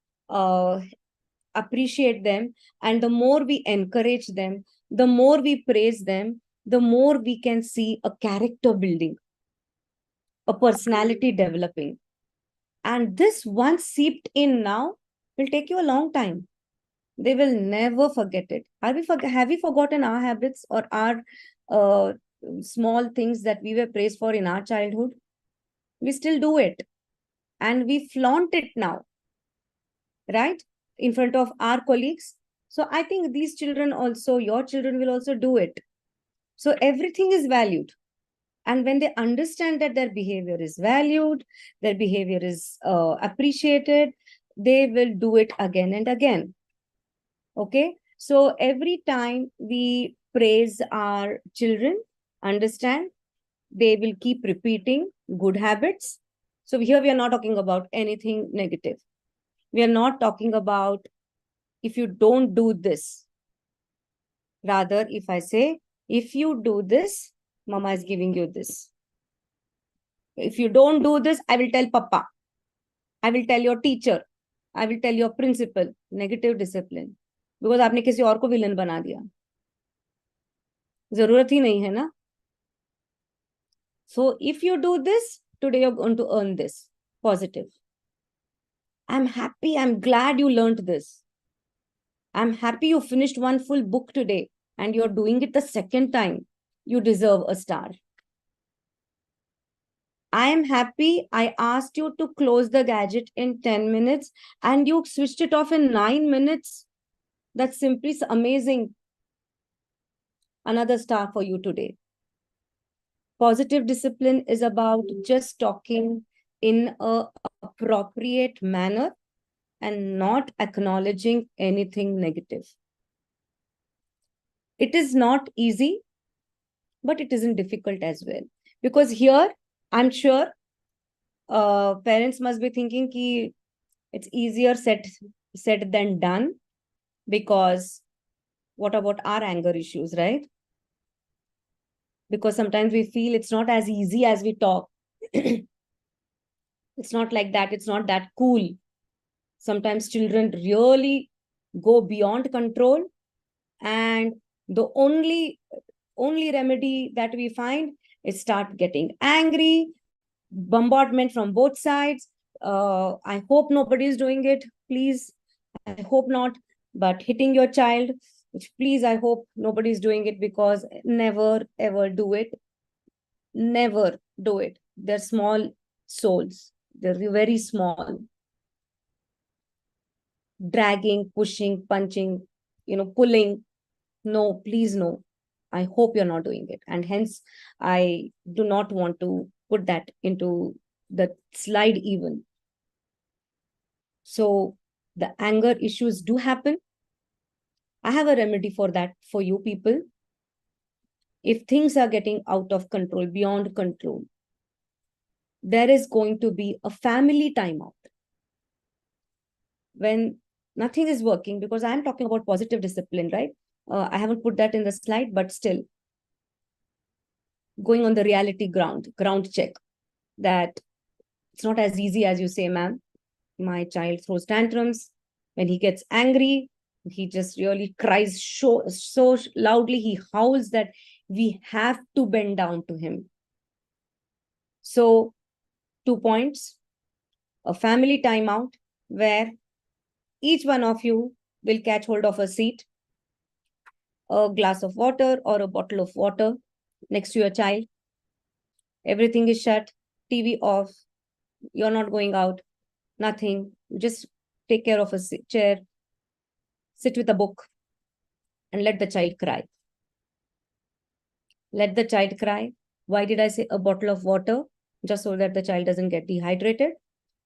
appreciate them, and the more we encourage them, the more we praise them, the more we can see a character building, a personality developing. And this, once seeped in now, will take you a long time. They will never forget it. Have we forgotten our habits or our small things that we were praised for in our childhood? We still do it. And we flaunt it now, right? In front of our colleagues. So I think these children also, your children will also do it. So everything is valued. And when they understand that their behavior is valued, their behavior is appreciated, they will do it again and again. Okay. So every time we praise our children, understand, they will keep repeating good habits. So here we are not talking about anything negative. We are not talking about if you don't do this. Rather, if I say, if you do this, mama is giving you this. If you don't do this, I will tell papa. I will tell your teacher. I will tell your principal. Negative discipline. Because आपने किसी और को villain बना दिया. जरूरत ही नहीं है ना. So if you do this, today you're going to earn this. Positive. I'm happy. I'm glad you learned this. I'm happy you finished one full book today and you're doing it the second time. You deserve a star. I am happy I asked you to close the gadget in 10 minutes and you switched it off in 9 minutes. That's simply amazing. Another star for you today. Positive discipline is about just talking in an appropriate manner and not acknowledging anything negative. It is not easy, but it isn't difficult as well. Because here, I'm sure parents must be thinking ki It's easier said than done, because what about our anger issues, right? Because sometimes we feel it's not as easy as we talk. It's not like that. It's not that cool. Sometimes children really go beyond control, and the only remedy that we find is start getting angry, bombardment from both sides. I hope nobody is doing it. Please, I hope not. But hitting your child, which please, I hope nobody is doing it, because never ever do it. Never do it. They're small souls. They're very small. Dragging, pushing, punching, pulling. No, please, no. I hope you're not doing it. And hence, I do not want to put that into the slide even. So the anger issues do happen. I have a remedy for that for you people. If things are getting out of control, beyond control, there is going to be a family timeout. When nothing is working, because I'm talking about positive discipline, right? I haven't put that in the slide, but still going on the reality ground check, that it's not as easy as you say, ma'am. My child throws tantrums. When he gets angry, he just really cries so loudly. He howls that we have to bend down to him. So 2 points, a family timeout where each one of you will catch hold of a seat, a glass of water or a bottle of water next to your child. Everything is shut, TV off, you're not going out, nothing. Just take care of a chair, sit with a book, and let the child cry. Let the child cry. Why did I say a bottle of water? Just so that the child doesn't get dehydrated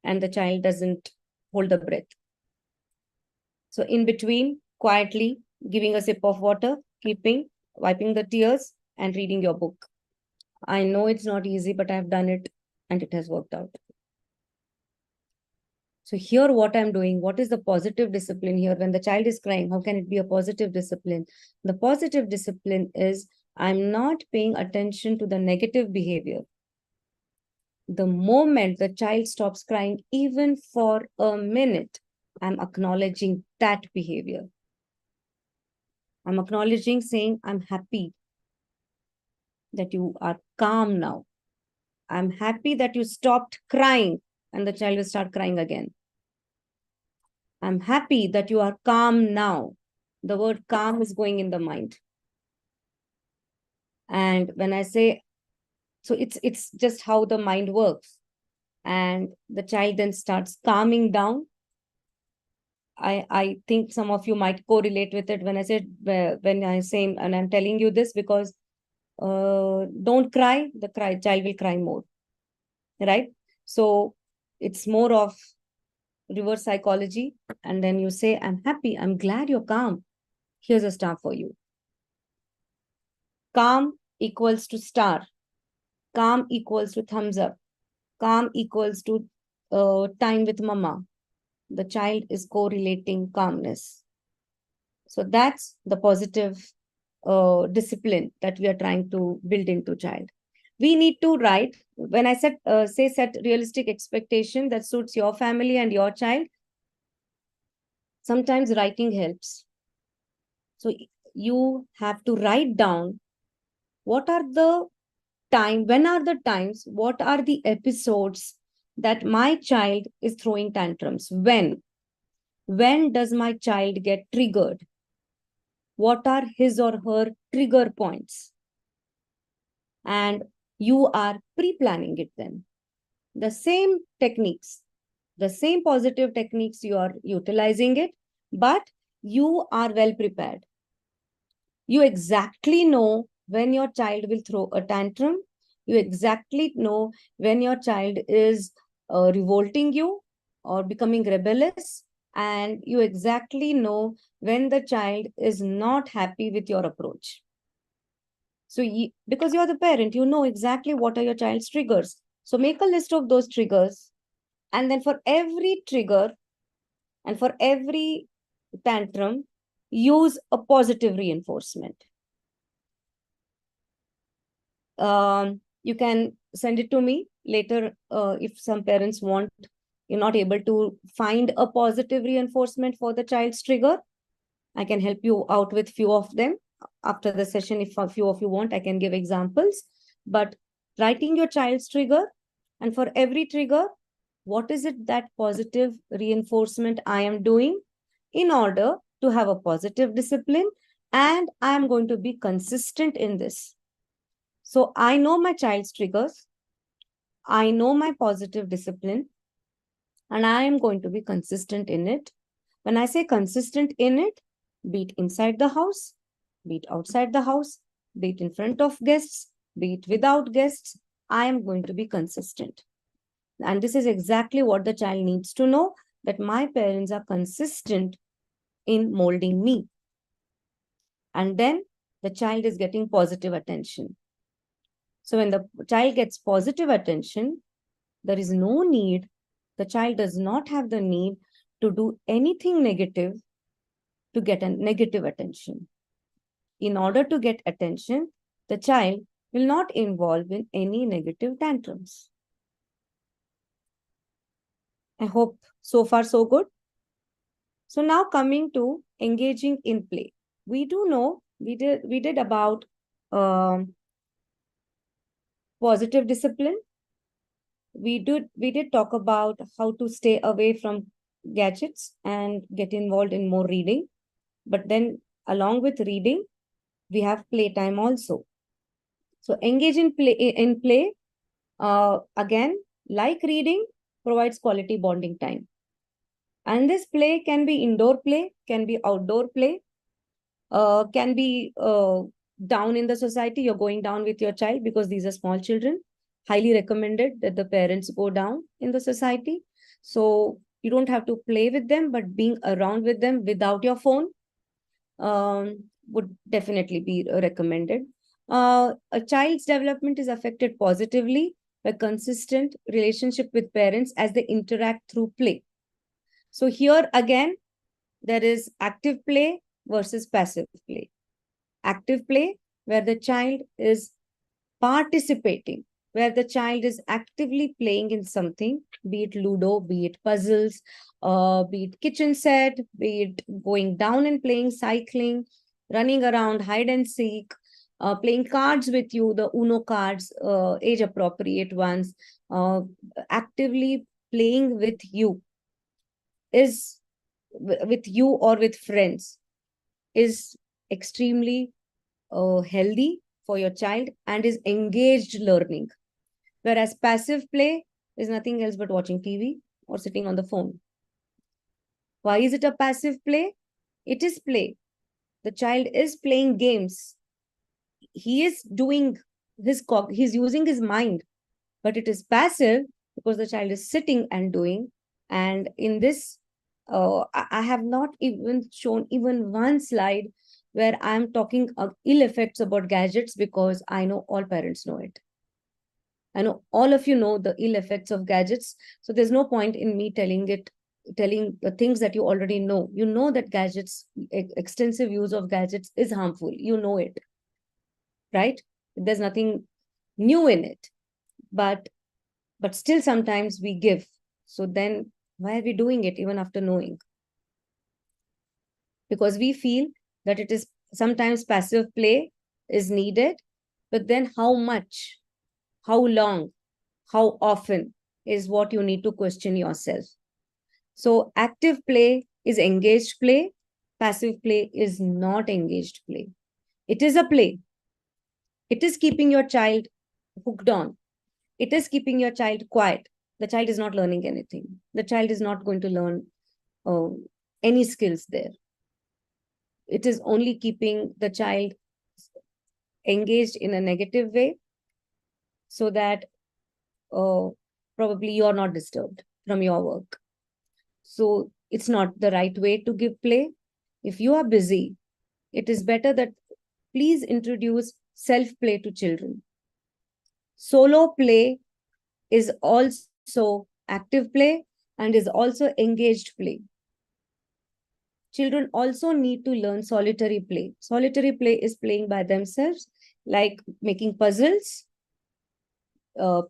and the child doesn't hold the breath. So in between, quietly giving a sip of water, wiping the tears, and reading your book. I know it's not easy, but I've done it and it has worked out. So here what I'm doing, what is the positive discipline here? When the child is crying, how can it be a positive discipline? The positive discipline is I'm not paying attention to the negative behavior. The moment the child stops crying, even for a minute, I'm acknowledging that behavior. I'm acknowledging, saying, I'm happy that you are calm now. I'm happy that you stopped crying, and the child will start crying again. I'm happy that you are calm now. The word calm is going in the mind. And when I say, so it's just how the mind works. And the child then starts calming down. I think some of you might correlate with it when I say, and I'm telling you this because don't cry, child will cry more, right? So it's more of reverse psychology. And then you say, I'm happy, I'm glad you're calm. Here's a star for you. Calm equals to star. Calm equals to thumbs up. Calm equals to time with mama. The child is correlating calmness. So that's the positive discipline that we are trying to build into child. We need to write, when I said set realistic expectation that suits your family and your child, sometimes writing helps. So you have to write down when are the times, what are the episodes that my child is throwing tantrums? When does my child get triggered? What are his or her trigger points? And you are pre-planning it then. The same techniques, the same positive techniques, you are utilizing it, but you are well prepared. You exactly know when your child will throw a tantrum. You exactly know when your child is revolting you or becoming rebellious. And you exactly know when the child is not happy with your approach. So because you're the parent, you know exactly what are your child's triggers. So make a list of those triggers. And then for every trigger, And for every tantrum, use a positive reinforcement. You can send it to me later if some parents want, you're not able to find a positive reinforcement for the child's trigger. I can help you out with few of them after the session. If a few of you want, I can give examples. But writing your child's trigger, and for every trigger, what is it that positive reinforcement I am doing in order to have a positive discipline, and I am going to be consistent in this. So I know my child's triggers, I know my positive discipline, and I am going to be consistent in it. When I say consistent in it, be it inside the house, be it outside the house, be it in front of guests, be it without guests, I am going to be consistent. And this is exactly what the child needs to know, that my parents are consistent in molding me. And then the child is getting positive attention. So when the child gets positive attention, there is no need, the child does not have the need to do anything negative to get a negative attention. In order to get attention, the child will not involve in any negative tantrums. I hope so far so good. So now coming to engaging in play. We do know, we did about positive discipline. We did talk about how to stay away from gadgets and get involved in more reading. But then along with reading, we have playtime also. So engage in play, again, like reading, provides quality bonding time. And this play can be indoor play, can be outdoor play, can be down in the society. You're going down with your child because these are small children. Highly recommended that the parents go down in the society. So you don't have to play with them, but being around with them without your phone would definitely be recommended. A child's development is affected positively by consistent relationship with parents as they interact through play. So here again, there is active play versus passive play. Active play, where the child is participating, where the child is actively playing in something, be it Ludo, be it puzzles, be it kitchen set, be it going down and playing cycling, running around, hide and seek, playing cards with you, the Uno cards, age appropriate ones, actively playing with you is with you or with friends is extremely healthy for your child and is engaged learning. Whereas passive play is nothing else but watching TV or sitting on the phone. Why is it a passive play? It is play. The child is playing games. He is doing he's using his mind, but it is passive because the child is sitting and doing. And in this, I have not even shown even one slide where I'm talking ill effects about gadgets, because I know all parents know it. I know all of you know the ill effects of gadgets. So there's no point in me telling the things that you already know. You know that gadgets, extensive use of gadgets is harmful. You know it, right? There's nothing new in it. But still sometimes we give. So then why are we doing it even after knowing? Because we feel that it is sometimes passive play is needed, but then how much, how long, how often is what you need to question yourself. So active play is engaged play. Passive play is not engaged play. It is a play. It is keeping your child hooked on. It is keeping your child quiet. The child is not learning anything. The child is not going to learn any skills there. It is only keeping the child engaged in a negative way so that probably you're not disturbed from your work. So it's not the right way to give play. If you are busy, it is better that please introduce self-play to children. Solo play is also active play and is also engaged play. children also need to learn solitary play. Solitary play is playing by themselves, like making puzzles,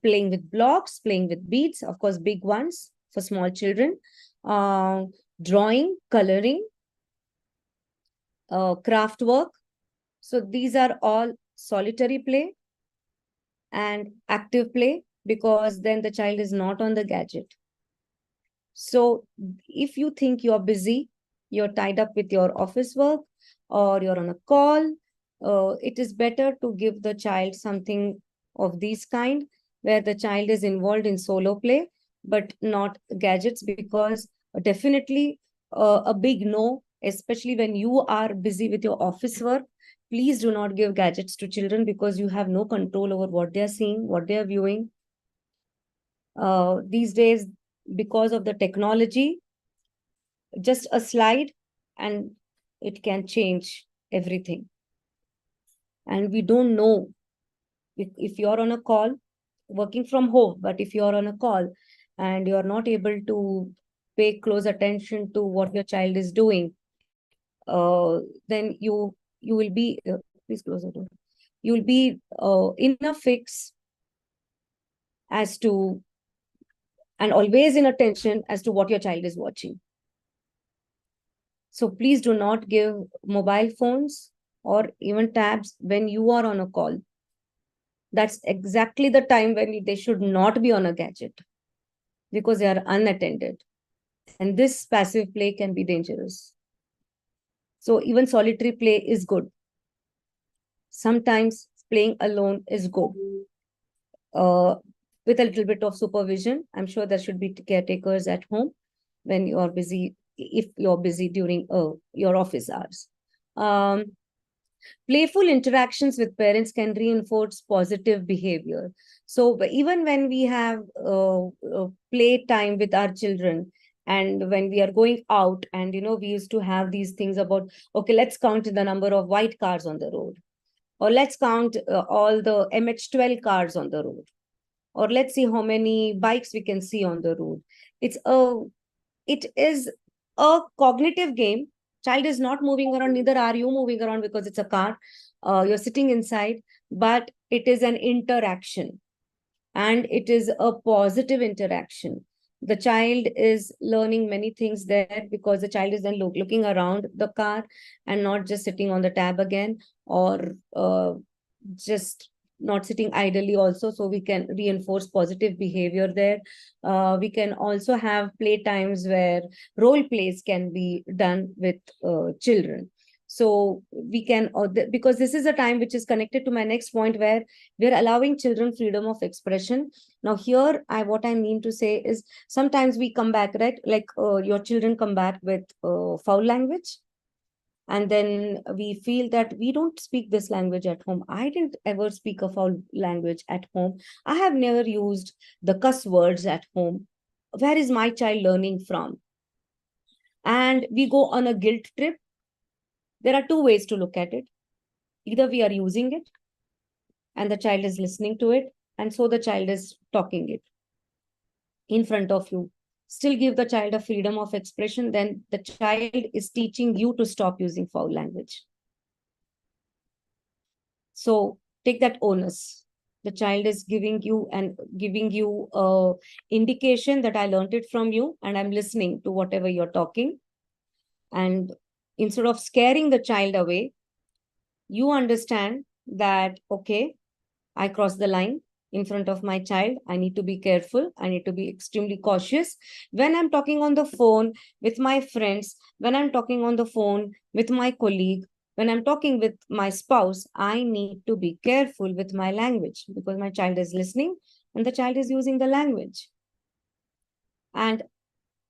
playing with blocks, playing with beads, of course, big ones for small children, drawing, coloring, craft work. So these are all solitary play and active play, because then the child is not on the gadget. So if you think you're busy, you're tied up with your office work, or you're on a call, it is better to give the child something of these kind, where the child is involved in solo play, but not gadgets, because definitely a big no, especially when you are busy with your office work. Please do not give gadgets to children, because you have no control over what they are seeing, what they are viewing. These days, because of the technology, just a slide and it can change everything. And we don't know if you're on a call, working from home, but if you're on a call and you're not able to pay close attention to what your child is doing, then you will be, please close the door. You will be in a fix as to, and always in attention as to what your child is watching. So please do not give mobile phones or even tabs when you are on a call. That's exactly the time when they should not be on a gadget, because they are unattended. And this passive play can be dangerous. So even solitary play is good. Sometimes playing alone is good. With a little bit of supervision, I'm sure there should be caretakers at home when you are busy, if you're busy during your office hours. Playful interactions with parents can reinforce positive behavior. So even when we have play time with our children, and when we are going out, and we used to have these things about, okay, let's count the number of white cars on the road, or let's count all the MH12 cars on the road, or let's see how many bikes we can see on the road. It is a cognitive game. Child is not moving around, neither are you moving around, because it's a car. You're sitting inside, but it is an interaction, and it is a positive interaction. The child is learning many things there, because the child is then looking around the car and not just sitting on the tab again, or just not sitting idly also. So we can reinforce positive behavior there. We can also have play times where role plays can be done with children. So we can, because this is a time which is connected to my next point, where we're allowing children freedom of expression. Now here, what I mean to say is, sometimes we come back, right? Like your children come back with foul language. And then we feel that we don't speak this language at home. I didn't ever speak a foul language at home. I have never used the cuss words at home. Where is my child learning from? And we go on a guilt trip. There are two ways to look at it. Either we are using it and the child is listening to it, and so the child is talking it in front of you. Still give the child a freedom of expression, then the child is teaching you to stop using foul language. So take that onus. The child is giving you a indication that I learned it from you, and I'm listening to whatever you're talking. And instead of scaring the child away, you understand that, okay, I crossed the line in front of my child. I need to be careful. I need to be extremely cautious. When I'm talking on the phone with my friends, when I'm talking on the phone with my colleague, when I'm talking with my spouse, I need to be careful with my language, because my child is listening and the child is using the language. And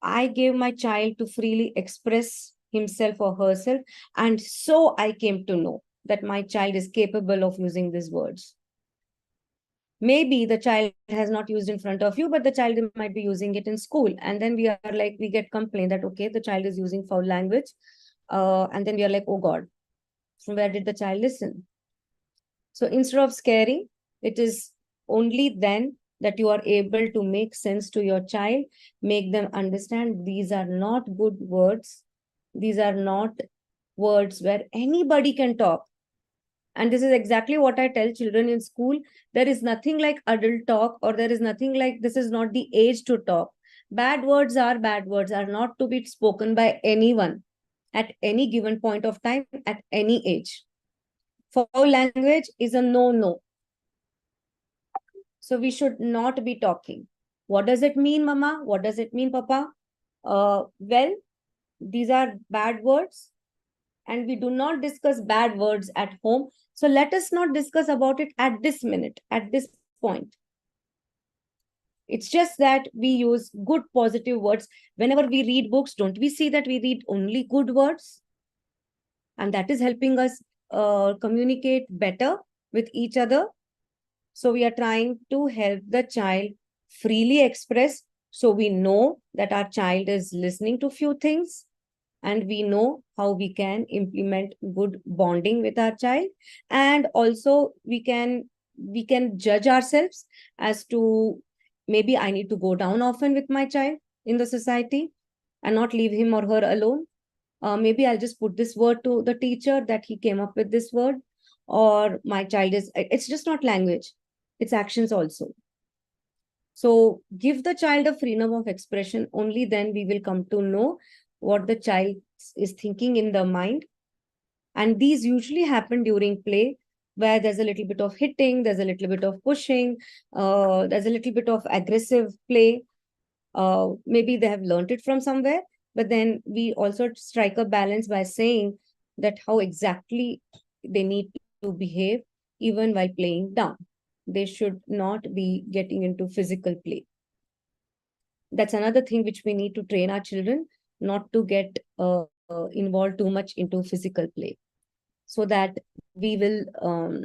I gave my child to freely express himself or herself. And so I came to know that my child is capable of using these words. Maybe the child has not used in front of you, but the child might be using it in school. And then we get complaint that, okay, the child is using foul language. And then we are like, oh God, from where did the child listen? So instead of scaring, it is only then that you are able to make sense to your child, make them understand these are not good words. These are not words where anybody can talk. And this is exactly what I tell children in school. There is nothing like adult talk, or there is nothing like this is not the age to talk. Bad words, are not to be spoken by anyone at any given point of time, at any age. Foul language is a no. So we should not be talking. What does it mean, Mama? What does it mean, Papa? Well, these are bad words, and we do not discuss bad words at home. So let us not discuss about it at this minute, at this point. It's just that we use good, positive words. Whenever we read books, don't we see that we read only good words? And that is helping us communicate better with each other. So we are trying to help the child freely express. So we know that our child is listening to few things, and we know how we can implement good bonding with our child. And also we can judge ourselves as to, maybe I need to go down often with my child in the society and not leave him or her alone. Maybe I'll just put this word to the teacher that he came up with this word. Or my child is, it's just not language, it's actions also. So give the child a freedom of expression. Only then we will come to know what the child is thinking in the mind. And these usually happen during play, where there's a little bit of hitting, there's a little bit of pushing, there's a little bit of aggressive play. Maybe they have learned it from somewhere, but then we also strike a balance by saying that how exactly they need to behave even while playing down. They should not be getting into physical play. That's another thing which we need to train our children, not to get involved too much into physical play, so that we will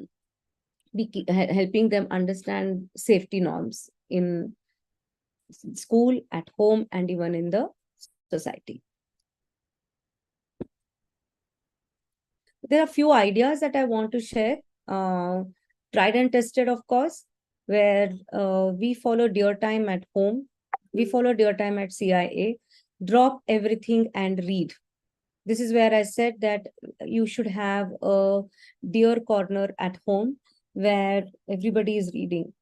be helping them understand safety norms in school, at home, and even in the society. There are few ideas that I want to share, tried and tested, of course, where we follow dear time at home, we follow dear time at CIA. Drop everything and read. This is where I said that you should have a dear corner at home where everybody is reading,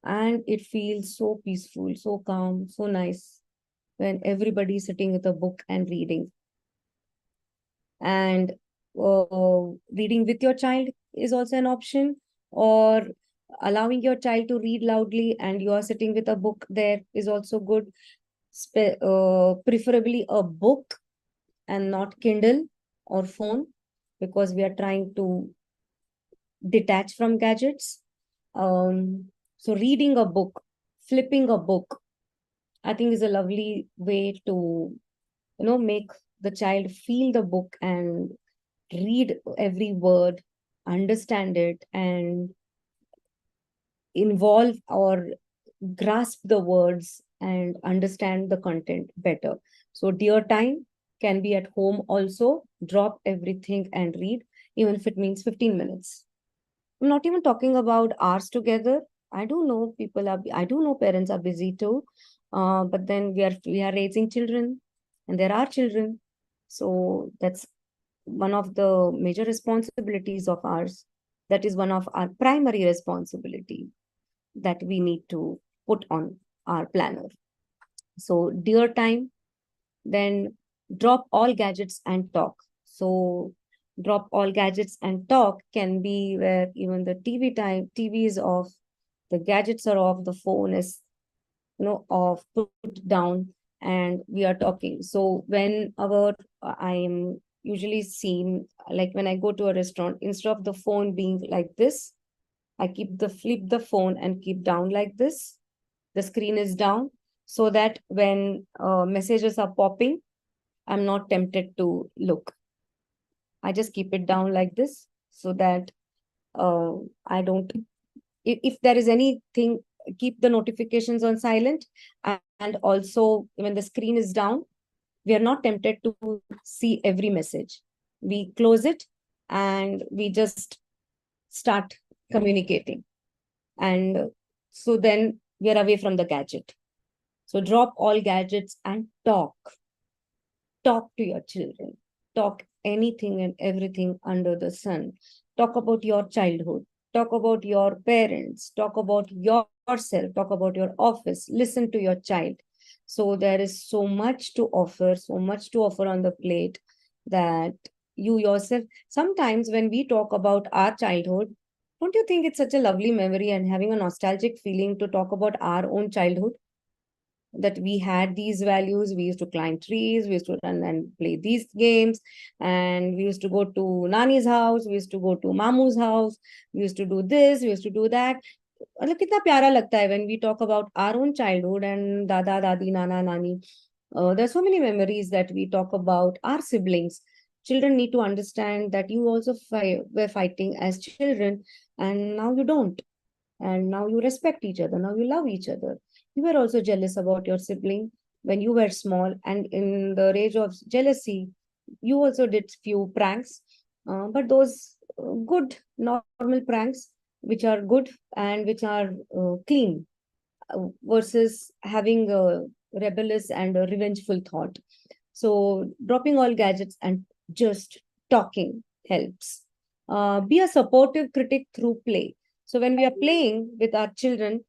and it feels so peaceful, so calm, so nice when everybody is sitting with a book and reading. And reading with your child is also an option, or allowing your child to read loudly and you are sitting with a book there is also good. Preferably a book and not Kindle or phone, because we are trying to detach from gadgets. So reading a book, flipping a book, I think is a lovely way to, make the child feel the book and read every word, understand it, and involve or grasp the words and understand the content better. So dear time can be at home also. Drop everything and read, even if it means 15 minutes. I'm not even talking about hours together. I do know parents are busy too. But then we are raising children, and there are children. So that's one of the major responsibilities of ours. That is one of our primary responsibility that we need to put on our planner. So dear time, then drop all gadgets and talk. So drop all gadgets and talk can be where even the TV is off, the gadgets are off, the phone is off, put down, and we are talking. So I'm usually seen, like when I go to a restaurant, instead of the phone being like this, I flip the phone and keep down like this. The screen is down, so that when messages are popping, I'm not tempted to look. I just keep it down like this, so that I don't, if there is anything, keep the notifications on silent. And also when the screen is down, we are not tempted to see every message. We close it and we just start communicating. And so then we are away from the gadget. So drop all gadgets and talk. Talk to your children. talk anything and everything under the sun. Talk about your childhood. Talk about your parents. Talk about yourself. Talk about your office. Listen to your child. So there is so much to offer, so much to offer on the plate that you yourself, sometimes when we talk about our childhood, don't you think it's such a lovely memory and having a nostalgic feeling to talk about our own childhood? That we had these values, we used to climb trees, we used to run and play these games, and we used to go to Nani's house, we used to go to Mamu's house, we used to do this, we used to do that. मतलब कितना प्यारा लगता है when we talk about our own childhood and dada dadi nana nani. There's so many memories that we talk about our siblings. Children need to understand that you also were fighting as children, and now you don't, and now you respect each other, now you love each other. You were also jealous about your sibling when you were small, and in the rage of jealousy, you also did few pranks, but those good normal pranks, which are good and which are clean, versus having a rebellious and a revengeful thought. So dropping all gadgets and just talking helps. Be a supportive critic through play. So when we are playing with our children,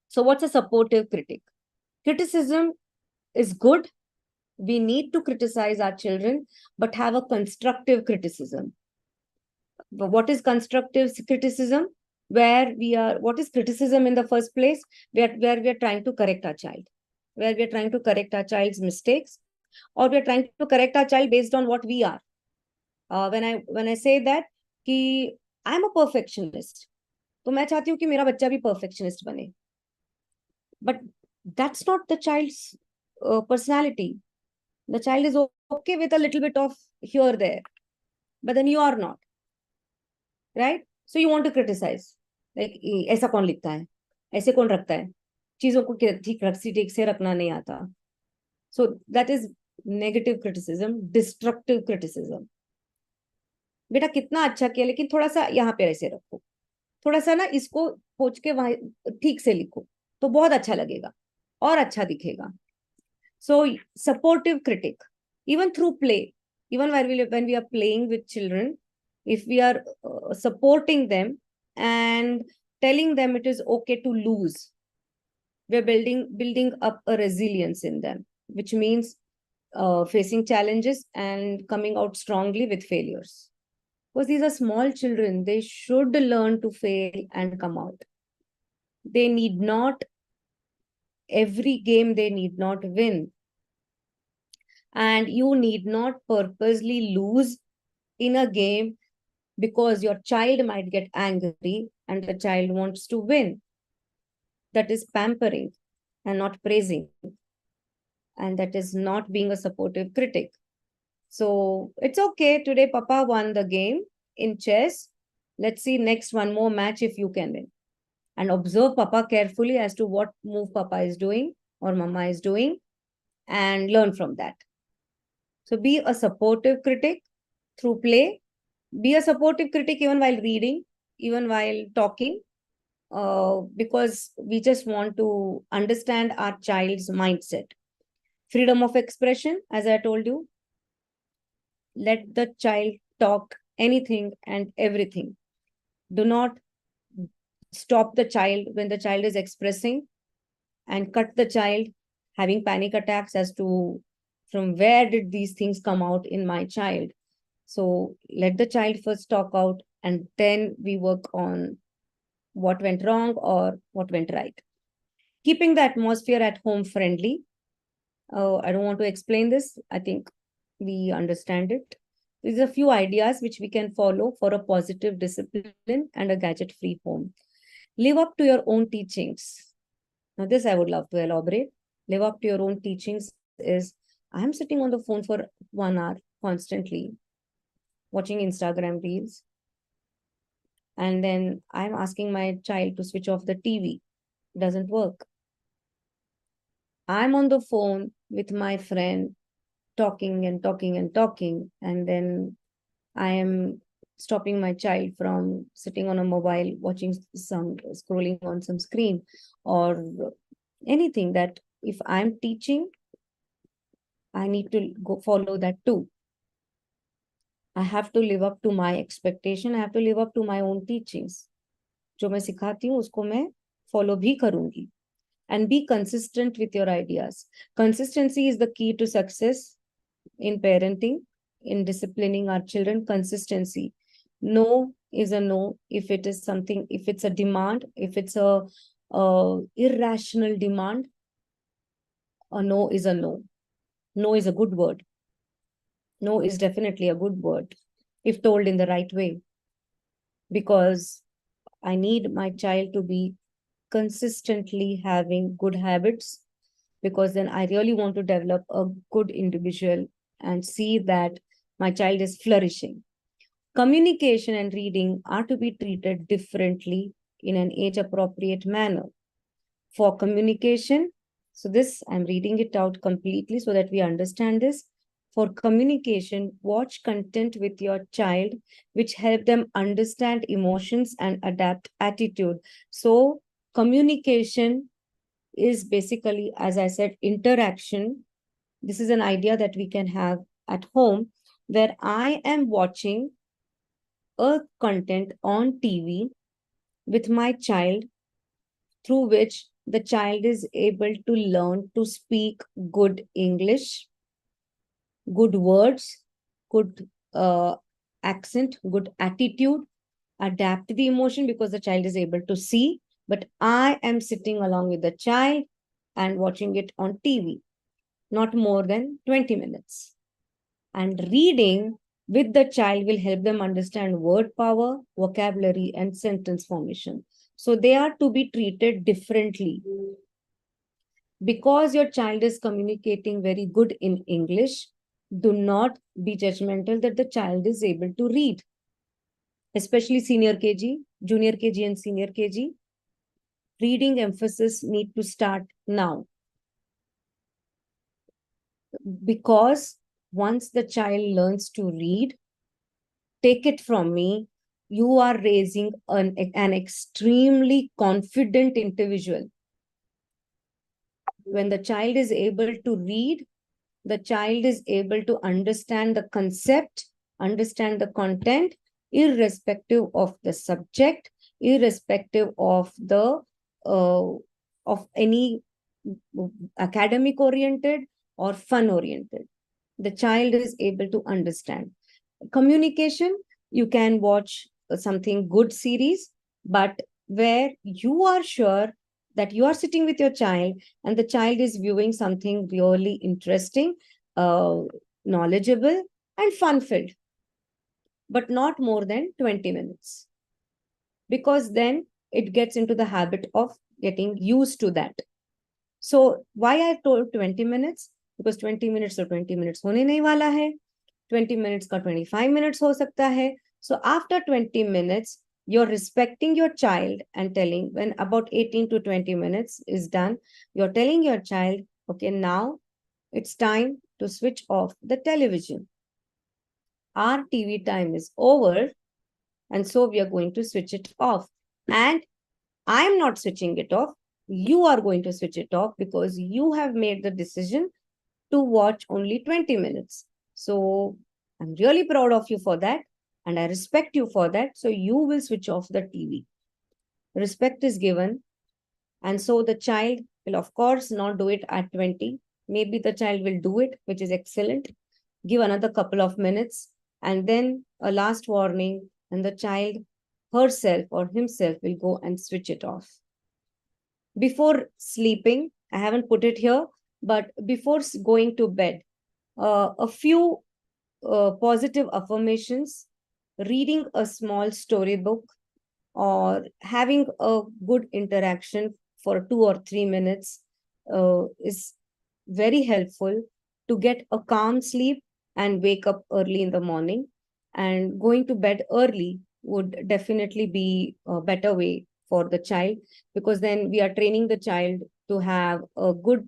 so what's a supportive critic? Criticism is good. We need to criticize our children, but have a constructive criticism. What is constructive criticism? What is criticism in the first place? Where we are trying to correct our child, where we are trying to correct our child's mistakes, or we are trying to correct our child based on what we are. When I say that कि I'm a perfectionist, तो मैं चाहती हूँ कि मेरा बच्चा भी perfectionist बने. But that's not the child's personality. The child is okay with a little bit of here there, but then you are not, right? So you want to criticize, like ऐसा कौन लिखता है, ऐसे कौन रखता है, चीजों को ठीक से रखना नहीं आता. So that is negative criticism, destructive criticism. बेटा कितना अच्छा किया, लेकिन थोड़ा सा यहाँ पे ऐसे रखो, थोड़ा सा ना इसको पोंछ के वहां ठीक से लिखो, तो बहुत अच्छा लगेगा और अच्छा दिखेगा. So supportive critic, even through play, even when we are playing with children, if we are supporting them and telling them it is okay to lose, we're building up a resilience in them, which means facing challenges and coming out strongly with failures. Because these are small children, they should learn to fail and come out. They need not, every game they need not win. And you need not purposely lose in a game because your child might get angry and the child wants to win. That is pampering and not praising. And that is not being a supportive critic. So it's okay. Today, Papa won the game in chess. Let's see next one more match if you can win. And observe Papa carefully as to what move Papa is doing or Mama is doing and learn from that. So be a supportive critic through play. Be a supportive critic even while reading, even while talking, because we just want to understand our child's mindset. Freedom of expression, as I told you, let the child talk anything and everything. Do not stop the child when the child is expressing and cut the child having panic attacks as to from where did these things come out in my child. So let the child first talk out and then we work on what went wrong or what went right. Keeping the atmosphere at home friendly. I don't want to explain this. I think we understand it. These are a few ideas which we can follow for a positive discipline and a gadget-free home. Live up to your own teachings. Now, this I would love to elaborate. Live up to your own teachings is, I'm sitting on the phone for 1 hour constantly, watching Instagram reels. And then I'm asking my child to switch off the TV. It doesn't work. I'm on the phone with my friend, talking and talking and talking. And then I am stopping my child from sitting on a mobile, watching scrolling on some screen or anything that if I'm teaching, I need to go follow that too. I have to live up to my expectation. I have to live up to my own teachings. जो मैं सिखाती हूँ उसको मैं follow भी करूँगी. And be consistent with your ideas. Consistency is the key to success in parenting, in disciplining our children. Consistency. No is a no if it is something, if it's a demand, if it's a irrational demand, a no is a no. No is a good word. No is definitely a good word if told in the right way. Because I need my child to be consistently having good habits, because then I really want to develop a good individual and see that my child is flourishing. Communication and reading are to be treated differently in an age-appropriate manner. For communication, so this, I'm reading it out completely so that we understand this. For communication, watch content with your child which help them understand emotions and adapt attitude. So communication is basically, as I said, interaction. This is an idea that we can have at home where I am watching a content on TV with my child, through which the child is able to learn to speak good English, good words, good accent, good attitude, adapt the emotion, because the child is able to see. But I am sitting along with the child and watching it on TV, not more than 20 minutes. And reading with the child will help them understand word power, vocabulary, and sentence formation. So they are to be treated differently. Because your child is communicating very good in English, do not be judgmental that the child is able to read. Especially senior KG, junior KG, and senior KG. Reading emphasis need to start now. Because once the child learns to read, take it from me, you are raising an extremely confident individual. When the child is able to read, the child is able to understand the concept, understand the content, irrespective of the subject, irrespective of the of any academic oriented or fun oriented. The child is able to understand. Communication, you can watch something good series, but where you are sure that you are sitting with your child and the child is viewing something really interesting, knowledgeable, and fun-filled, but not more than 20 minutes. Because then it gets into the habit of getting used to that. So why I told 20 minutes? Because 20 minutes or 20 minutes होने नहीं वाला है. 20 minutes का 25 minutes हो सकता है. So after 20 minutes, you're respecting your child and telling, when about 18 to 20 minutes is done, you're telling your child, okay, now it's time to switch off the television. Our TV time is over, and so we are going to switch it off. And I'm not switching it off. You are going to switch it off because you have made the decision to watch only 20 minutes. So I'm really proud of you for that. And I respect you for that. So you will switch off the TV. Respect is given. And so the child will, of course, not do it at 20. Maybe the child will do it, which is excellent. Give another couple of minutes. And then a last warning. And the child herself or himself will go and switch it off. Before sleeping, I haven't put it here, but before going to bed, a few positive affirmations, reading a small storybook, or having a good interaction for 2 or 3 minutes is very helpful to get a calm sleep and wake up early in the morning. And going to bed early would definitely be a better way for the child, because then we are training the child to have a good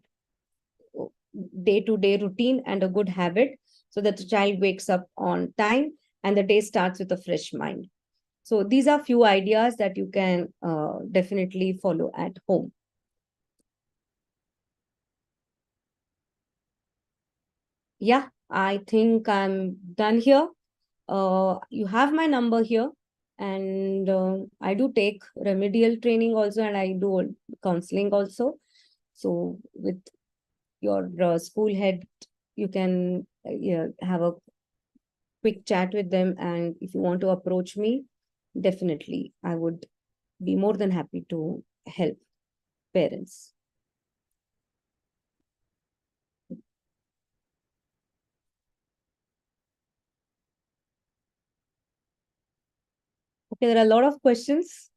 day-to-day routine and a good habit, so that the child wakes up on time and the day starts with a fresh mind. So these are few ideas that you can definitely follow at home. Yeah, I think I'm done here. You have my number here, and I do take remedial training also, and I do counseling also. So with your school head, you can have a quick chat with them, and if you want to approach me, definitely I would be more than happy to help parents. Okay, there are a lot of questions.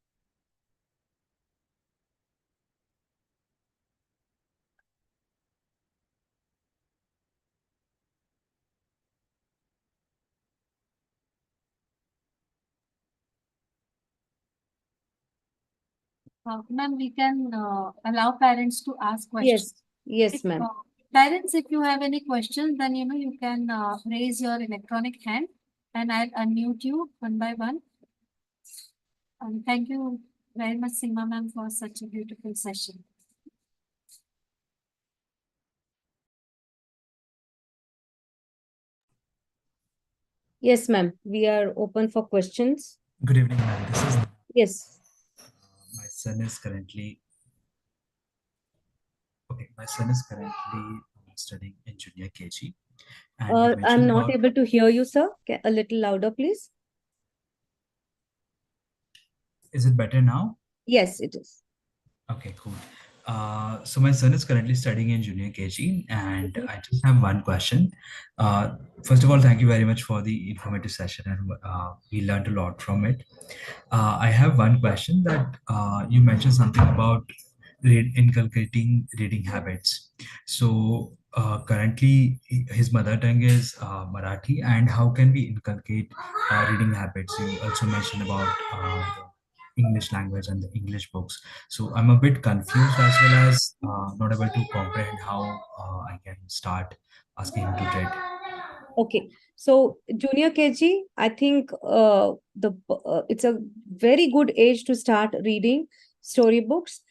Ma'am, we can allow parents to ask questions. Yes, ma'am. Parents, if you have any questions, then you can raise your electronic hand and I'll unmute you one by one. And thank you very much, Seema ma'am, for such a beautiful session. Yes, ma'am. We are open for questions. Good evening, ma'am. This is Yes. my son is currently my son is currently studying in junior KG, and you I'm mentioned not about. able to hear you, sir. A little louder, please. Is it better now? Yes, it is. Okay, cool. So my son is currently studying in junior KG, and I just have one question. First of all, thank you very much for the informative session, and we learned a lot from it. I have one question that you mentioned something about inculcating reading habits. So currently, his mother tongue is Marathi, and how can we inculcate reading habits? You also mentioned about the English language and the English books. So I'm a bit confused as well as not able to comprehend how I can start asking him to read. Okay, so junior KG, I think it's a very good age to start reading storybooks.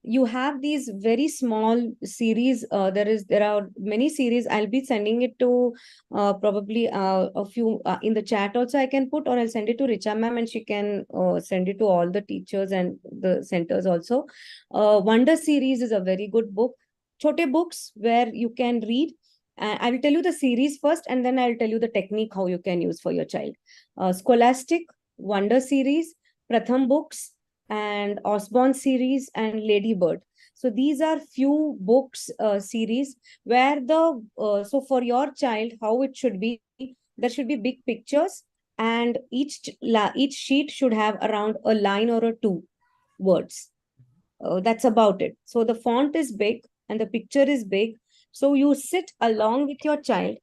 You have these very small series. There are many series. I'll be sending it to probably a few in the chat also. I can put, or I'll send it to Richa ma'am, and she can send it to all the teachers and the centers also. Wonder series is a very good book. Chote books where you can read. I will tell you the series first, and then I'll tell you the technique how you can use for your child. Scholastic, Wonder series, Pratham books, and Osborne series, and Ladybird. So these are few books series where so for your child how it should be, there should be big pictures, and each sheet should have around a line or a two words. That's about it. So the font is big and the picture is big. So you sit along with your child.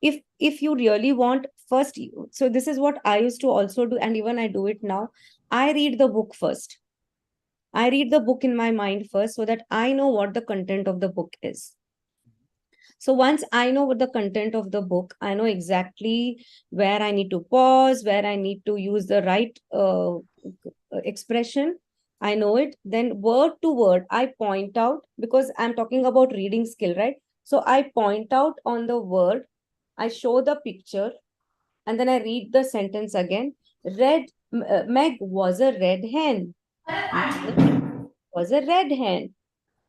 If you really want, first, so this is what I used to also do, and even I do it now. I read the book first. I read the book in my mind first so that I know what the content of the book is. So once I know what the content of the book, I know exactly where I need to pause, where I need to use the right expression. I know it. Then word to word, I point out, because I'm talking about reading skill, right? So I point out on the word, I show the picture, and then I read the sentence again. Meg was a red hen. Meg was a red hen.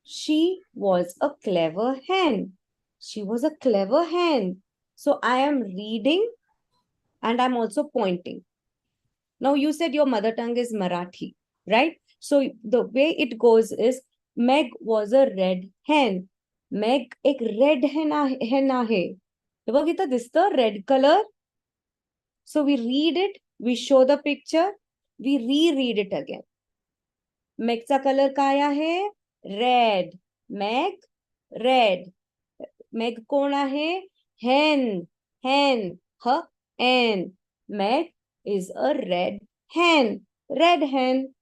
She was a clever hen. She was a clever hen. So I am reading and I'm also pointing. Now you said your mother tongue is Marathi, right? So the way it goes is Meg was a red hen. Meg एक red hen आहे. बघितलं दिसतं red color. So we read it, we show the picture, we reread it again. Megचा color काय आहे? Red. Meg, red. Meg कोण आहे? Hen. Hen. N. Meg is a red hen. Red hen.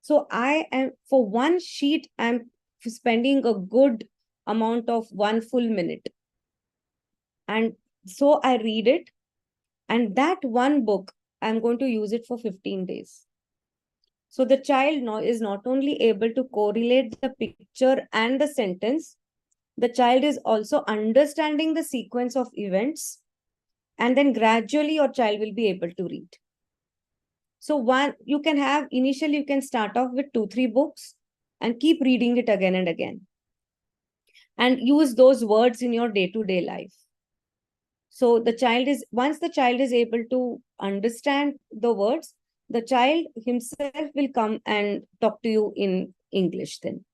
So I am, for one sheet, I'm spending a good amount of 1 full minute. And so I read it. And that one book, I'm going to use it for 15 days. So the child is not only able to correlate the picture and the sentence, the child is also understanding the sequence of events, and then gradually your child will be able to read. So initially you can start off with 2-3 books and keep reading it again and again, and use those words in your day-to-day life. So once the child is able to understand the words, the child himself will come and talk to you in English then.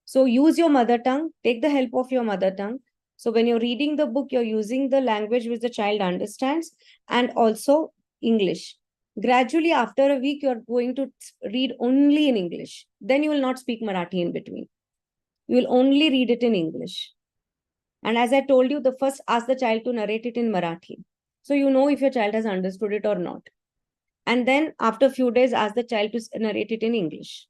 So use your mother tongue, take the help of your mother tongue. So when you're reading the book, you're using the language which the child understands, and also English. Gradually, after a week, you're going to read only in English. Then you will not speak Marathi in between. You will only read it in English. And as I told you, first ask the child to narrate it in Marathi. So you know if your child has understood it or not. And then after a few days, ask the child to narrate it in English.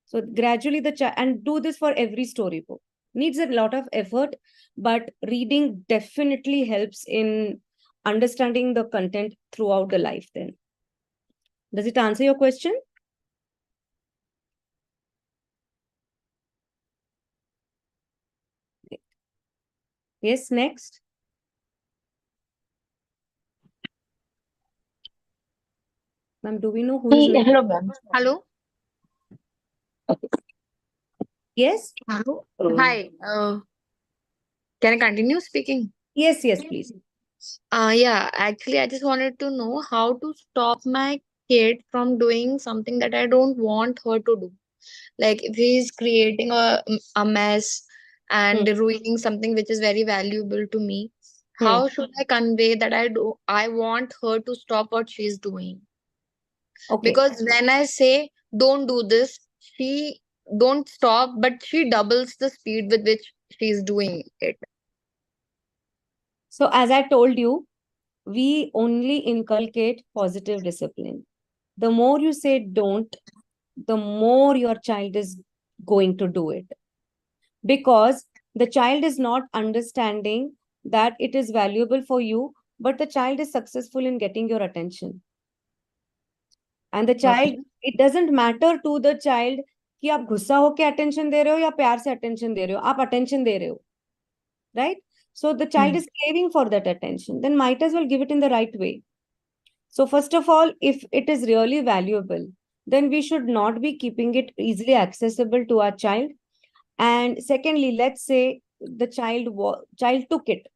So gradually and do this for every storybook. Needs a lot of effort, but reading definitely helps in understanding the content throughout the life then. Does it answer your question? Yes, next. Ma'am, do we know who is next? Hello, ma'am. Hello. Yes? Hello. Hi. Can I continue speaking? Yes, please. Yeah, actually, I just wanted to know how to stop my kid from doing something that I don't want her to do. Like if he's creating a mess and ruining something which is very valuable to me, how should I convey that I want her to stop what she's doing? Okay. Because when I say don't do this, she don't stop, but she doubles the speed with which she's doing it. So as I told you, we only inculcate positive discipline. The more you say don't, the more your child is going to do it. Because the child is not understanding that it is valuable for you, but the child is successful in getting your attention. And the child, it doesn't matter to the child कि आप गुस्सा होके attention दे रहे हो या प्यार से attention दे रहे हो, आप attention दे रहे हो, right? So the child is craving for that attention, then might as well give it in the right way. So first of all, if it is really valuable, then we should not be keeping it easily accessible to our child. And secondly, let's say the child took it,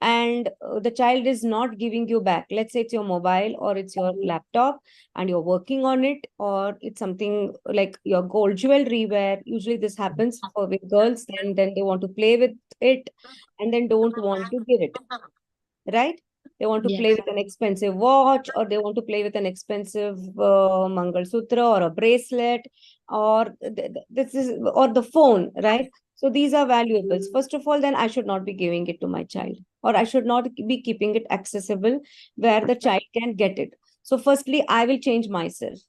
and the child is not giving you back. Let's say it's your mobile or it's your laptop and you're working on it, or it's something like your gold jewelry, where usually this happens with girls, then they want to play with it and then don't want to give it, right? They want to play with an expensive watch, or they want to play with an expensive Mangal Sutra or a bracelet, or this is, or the phone, right? So these are valuables. First of all, then I should not be giving it to my child, or I should not be keeping it accessible where the child can get it. So firstly, I will change myself.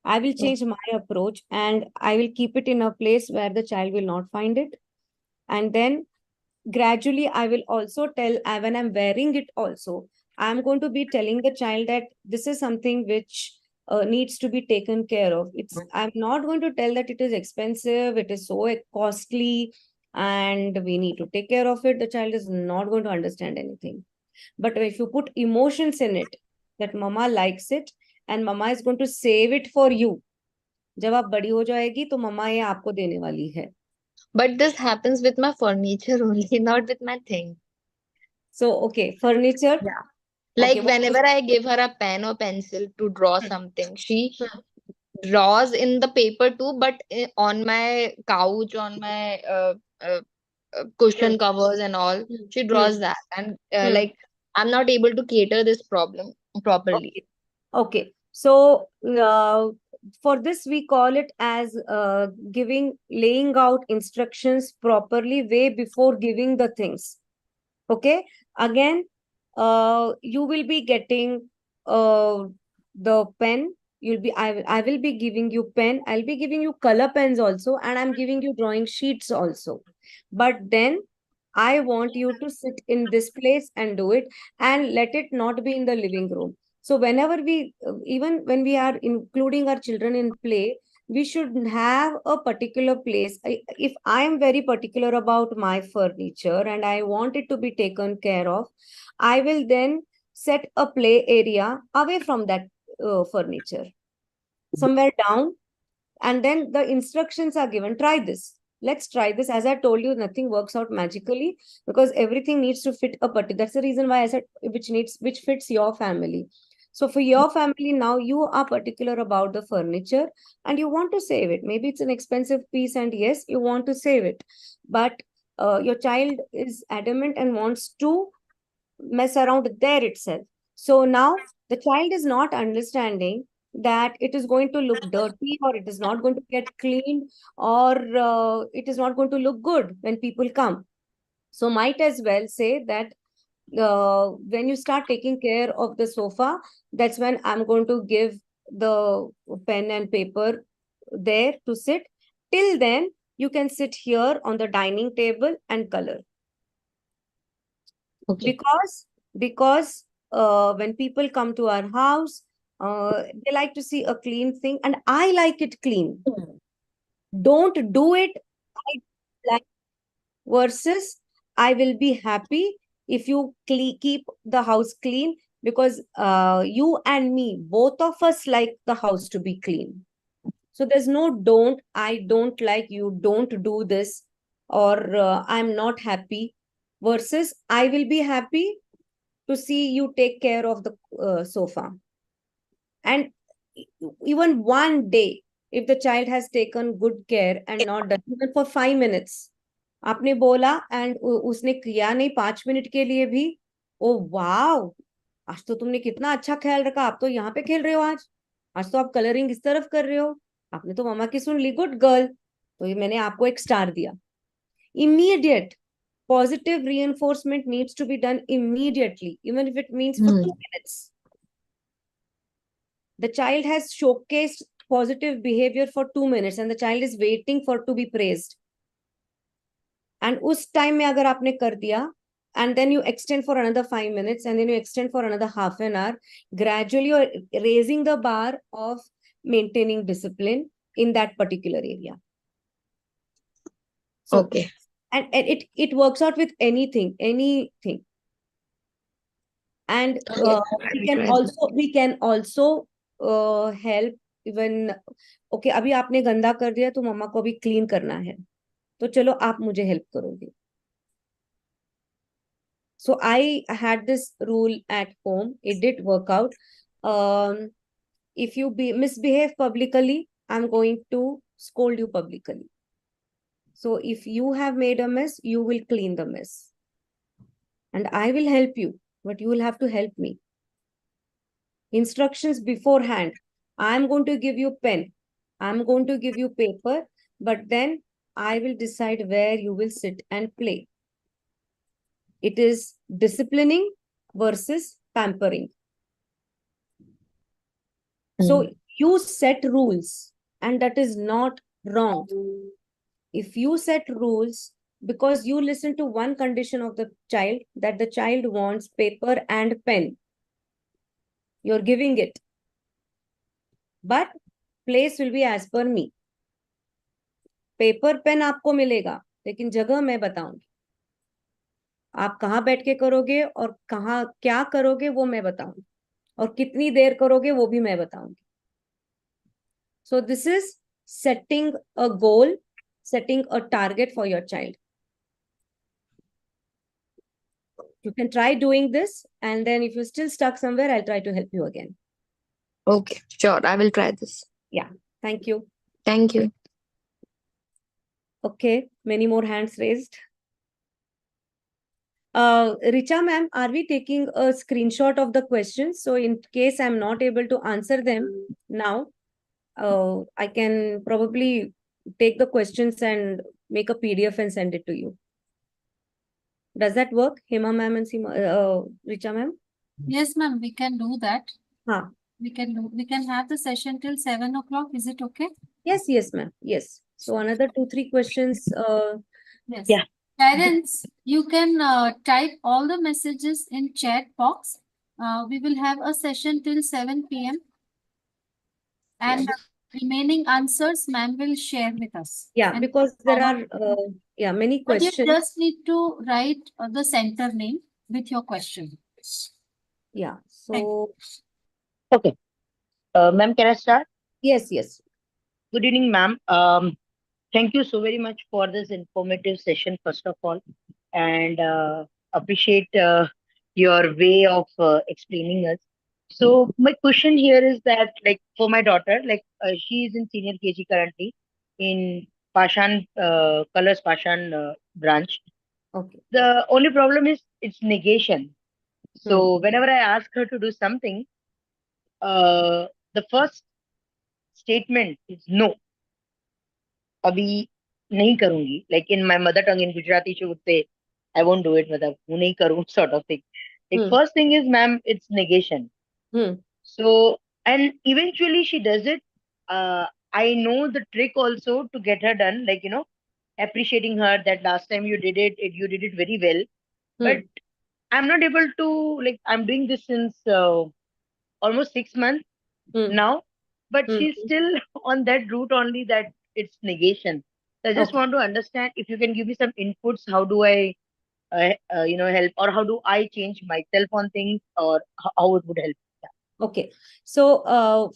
I will change my approach, and I will keep it in a place where the child will not find it. And then gradually I will also tell, when I'm wearing it also, I'm going to be telling the child that this is something which needs to be taken care of. I'm not going to tell that it is expensive, it is so costly, and we need to take care of it. The child is not going to understand anything. But if you put emotions in it, that mama likes it and mama is going to save it for you, जब आप बड़ी हो जाएगी तो मम्मा ये आपको देने वाली है. But this happens with my furniture only, not with my thing. So, okay, furniture. Yeah. Like Okay, whenever I give her a pen or pencil to draw something, she draws in the paper too, but on my couch, on my cushion covers and all, she draws that. And like, I'm not able to cater this problem properly. Okay. So for this, we call it as laying out instructions properly way before giving the things. Okay. Again, you will be getting the pen. I will be giving you pen. I'll be giving you color pens also, and I'm giving you drawing sheets also. But then I want you to sit in this place and do it, and let it not be in the living room. So whenever even when we are including our children in play, we should have a particular place. If I am very particular about my furniture and I want it to be taken care of, I will then set a play area away from that furniture, somewhere down, and then the instructions are given. Try this. Let's try this. As I told you, nothing works out magically because everything needs to fit a particular. That's the reason why I said which fits your family. So for your family now, you are particular about the furniture and you want to save it. Maybe it's an expensive piece, and yes, you want to save it, but your child is adamant and wants to mess around there itself. So now the child is not understanding that it is going to look dirty, or it is not going to get cleaned, or it is not going to look good when people come. So might as well say that when you start taking care of the sofa, that's when I'm going to give the pen and paper there to sit. Till then, you can sit here on the dining table and color. Okay. Because when people come to our house, they like to see a clean thing, and I like it clean. Don't do it. I like versus I will be happy if you keep the house clean, because you and me, both of us like the house to be clean. So there's no don't, I don't like, you don't do this, or I'm not happy, versus I will be happy to see you take care of the sofa. And even one day, if the child has taken good care and not done even for 5 minutes, आपने बोला and उसने किया नहीं 5 minute के लिए भी, ओ वाव, आज तो तुमने कितना अच्छा ख्याल रखा, आप तो यहाँ पे खेल रहे हो, आज तो आप कलरिंग इस तरफ कर रहे हो, आपने तो मामा की सुन ली, गुड गर्ल, तो ये मैंने आपको एक स्टार दिया. Immediate positive reinforcement needs to be done immediately, even if it means for 2 minutes. The child has showcased positive behavior for 2 minutes and the child is waiting for to be praised. And उस time में अगर आपने कर दिया, and then you extend for another 5 minutes, and then you extend for another half an hour, gradually you're raising the bar of maintaining discipline in that particular area. So, Okay. and it works out with anything. And Okay, I we can also help even. Okay, अभी आपने गंदा कर दिया तो मम्मा को अभी clean करना है, तो चलो आप मुझे हेल्प करोगे. So I had this rule at home. It did work out. If you misbehave publicly, I'm going to scold you publicly. So if you have made a mess, you will clean the mess. And I will help you, but you will have to help me. Instructions beforehand. I'm going to give you pen. I'm going to give you paper, but then I will decide where you will sit and play. It is disciplining versus pampering. So you set rules, and that is not wrong. If you set rules because you listen to one condition of the child, that the child wants paper and pen, you're giving it. But place will be as per me. Paper pen आपको मिलेगा, लेकिन जगह मैं बताऊंगी. आप कहाँ बैठ के करोगे और कहाँ क्या करोगे वो मैं बताऊंगी, और कितनी देर करोगे वो भी मैं बताऊंगी. So this is setting a goal, setting a target for your child. You can try doing this, and then if you're still stuck somewhere, I'll try to help you again. Okay, sure. I will try this. Yeah, thank you. Thank you. Okay, many more hands raised. Richa ma'am, are we taking a screenshot of the questions? So in case I'm not able to answer them now, I can probably take the questions and make a PDF and send it to you. Does that work, Hema ma'am and Richa ma'am? Yes, ma'am, we can do that. Huh. We can have the session till 7 o'clock. Is it okay? Yes, ma'am. Yes. So another 2-3 questions. Yes. Yeah. Parents, you can type all the messages in chat box. We will have a session till 7 p.m. And remaining answers ma'am will share with us. Yeah, And because there are many but you questions. just need to write the center name with your question. Yeah. Thank So Okay. Ma'am, can I start? yes. Good evening, ma'am. Thank you so very much for this informative session, first of all, and appreciate your way of explaining us. So my question here is that, like, for my daughter, like, she is in senior KG currently in Pashan Colors Pashan branch. Okay. The only problem is it's negation. Hmm. So whenever I ask her to do something, the first statement is no. अभी नहीं करूंगी, like in my mother tongue in Gujarati she would say I won't do it, मतलब वो नहीं करूँ sort of thing. Like Hmm. first thing is ma'am, it's negation. Hmm. So and eventually she does it. I know the trick also to get her done, like appreciating her that last time you did it, you did it very well. Hmm. But I'm not able to, like, I'm doing this since almost 6 months Hmm. now, but Hmm. she's still on that route only, that it's negation. So I just Okay. want to understand if you can give me some inputs. How do I, help, or how do I change myself on things, or how it would help? Okay. So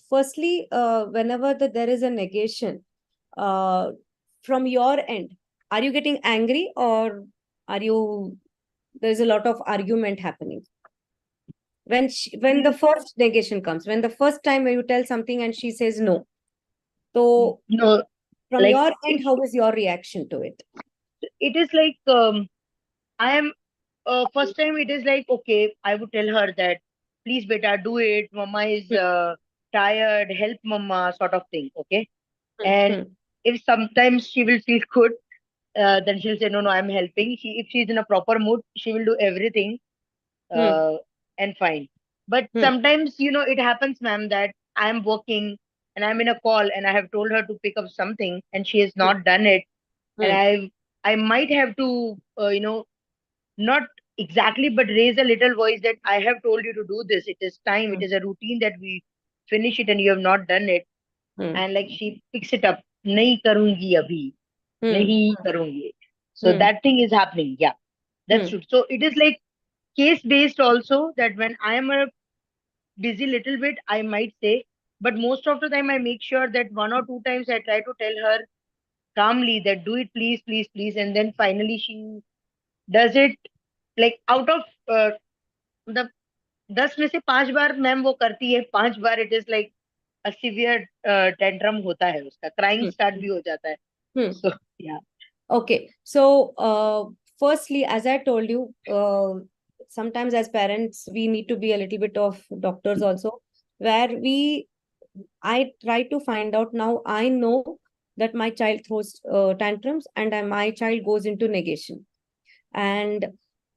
firstly, whenever there is a negation, from your end, are you getting angry, or are you there's a lot of argument happening? When the first negation comes, when the first time when you tell something and she says no, so No, from like your end, it's how is your reaction to it? it is like I am first time it is like, okay, I would tell her that please beta do it. Mama is tired. Help mama, sort of thing. Okay, and Hmm. if sometimes she will feel good, then she'll say, no, I'm helping. If she's in a proper mood, she will do everything Hmm. uh, and fine. But Hmm. sometimes, it happens, ma'am, that I'm working and I'm in a call and I have told her to pick up something and she has not done it. And Hmm. I might have to, not exactly, but raise a little voice that I have told you to do this. It is time. It Hmm. is a routine that we finish it and you have not done it. Hmm. And like she picks it up. Nahi karungi abhi. Hmm. Nahi karungi. So Hmm. that thing is happening. Yeah, that's Hmm. true. So it is like case based also, that when I am a busy little bit, I might say, but most of the time I make sure that one or two times I try to tell her calmly that do it, please, please, please. And then finally she does it, like out of the 10 में से 5 बार ma'am वो करती है, 5 बार it is like a severe tantrum होता है उसका, crying start Hmm. भी हो जाता है. Hmm. So yeah. Okay. So, firstly, as I told you, sometimes as parents, we need to be a little bit of doctors also, where I try to find out now. I know that my child throws tantrums and my child goes into negation. And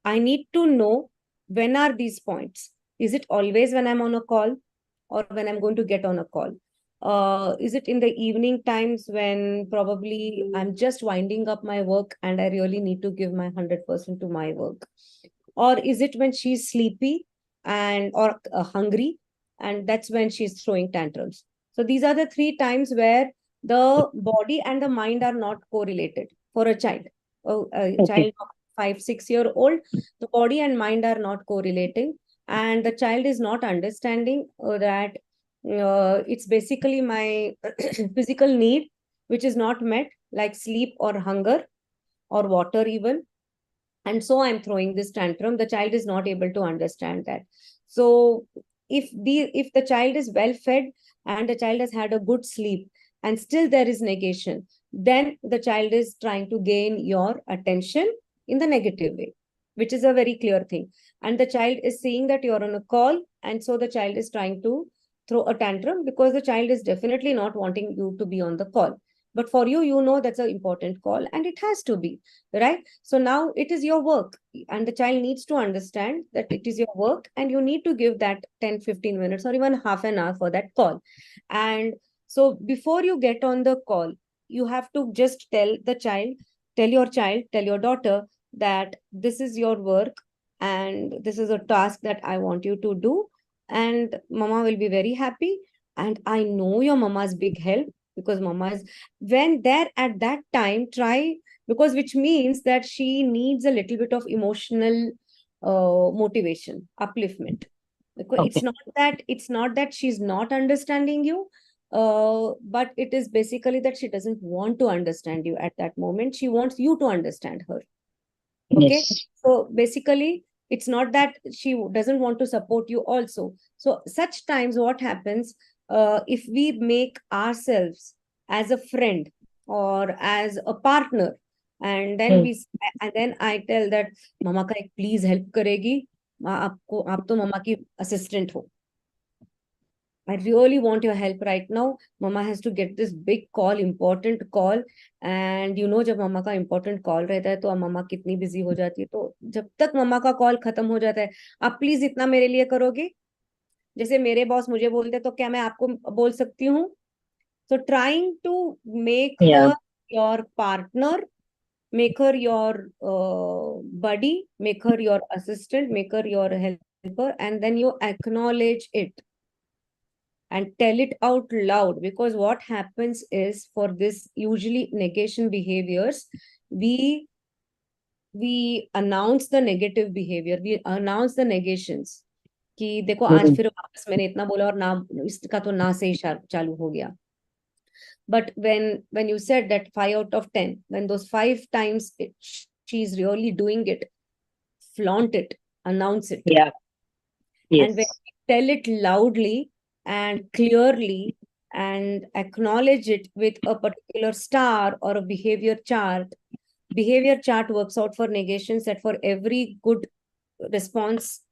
I need to know, when are these points? Is it always when I'm on a call, or when I'm going to get on a call? Is it in the evening times when probably I'm just winding up my work and I really need to give my 100% to my work? Or is it when she's sleepy and or hungry, and that's when she's throwing tantrums? So these are the three times where the body and the mind are not correlated for a child. A Okay. child of 5, 6 year old, the body and mind are not correlating, and the child is not understanding that it's basically my physical need which is not met, like sleep or hunger or water even, and so I'm throwing this tantrum. The child is not able to understand that. So if the child is well fed and the child has had a good sleep and still there is negation, then the child is trying to gain your attention in the negative way, which is a very clear thing. And the child is seeing that you're on a call, and so the child is trying to throw a tantrum because the child is definitely not wanting you to be on the call. But for you, you know that's an important call and it has to be, right? So now it is your work, and the child needs to understand that it is your work and you need to give that 10, 15 minutes or even half an hour for that call. And so before you get on the call, you have to just tell your daughter that this is your work and this is a task that I want you to do, and mama will be very happy And I know your mama's big help, because mama is, when there at that time, try, because which means that she needs a little bit of emotional motivation, upliftment. Because it's not that she's not understanding you, but it is basically that she doesn't want to understand you at that moment. She wants you to understand her. Okay. Yes. So basically, it's not that she doesn't want to support you also. So such times, what happens, if we make ourselves as a friend or as a partner, and then and then I tell that mama ka ek please help karegi, आपको आप तो mama की assistant हो. I really want your help right now. Mama has to get this big call, important call. And you know, जब मम्मा का important call रहता है तो अब मम्मा कितनी busy हो जाती है. तो जब तक मम्मा का call खत्म हो जाता है, आप please इतना मेरे लिए करोगे? जैसे मेरे बॉस मुझे बोलते तो क्या मैं आपको बोल सकती हूँ? So trying to make Yeah. her your partner, make her your buddy, make her your assistant, make her your helper, and then you acknowledge it and tell it out loud. Because what happens is, for this usually negation behaviors, we announce the negative behavior, we announce the negations कि देखो आज फिर वापस मैंने इतना बोला और ना इसका तो ना से ही चालू हो गया. But when you said that 5 out of 10, when those 5 times she's really doing it, flaunt it, announce it. Yeah. Yes. And when we tell it loudly and clearly and acknowledge it with a particular star or a behavior chart works out for negations, that for every good response,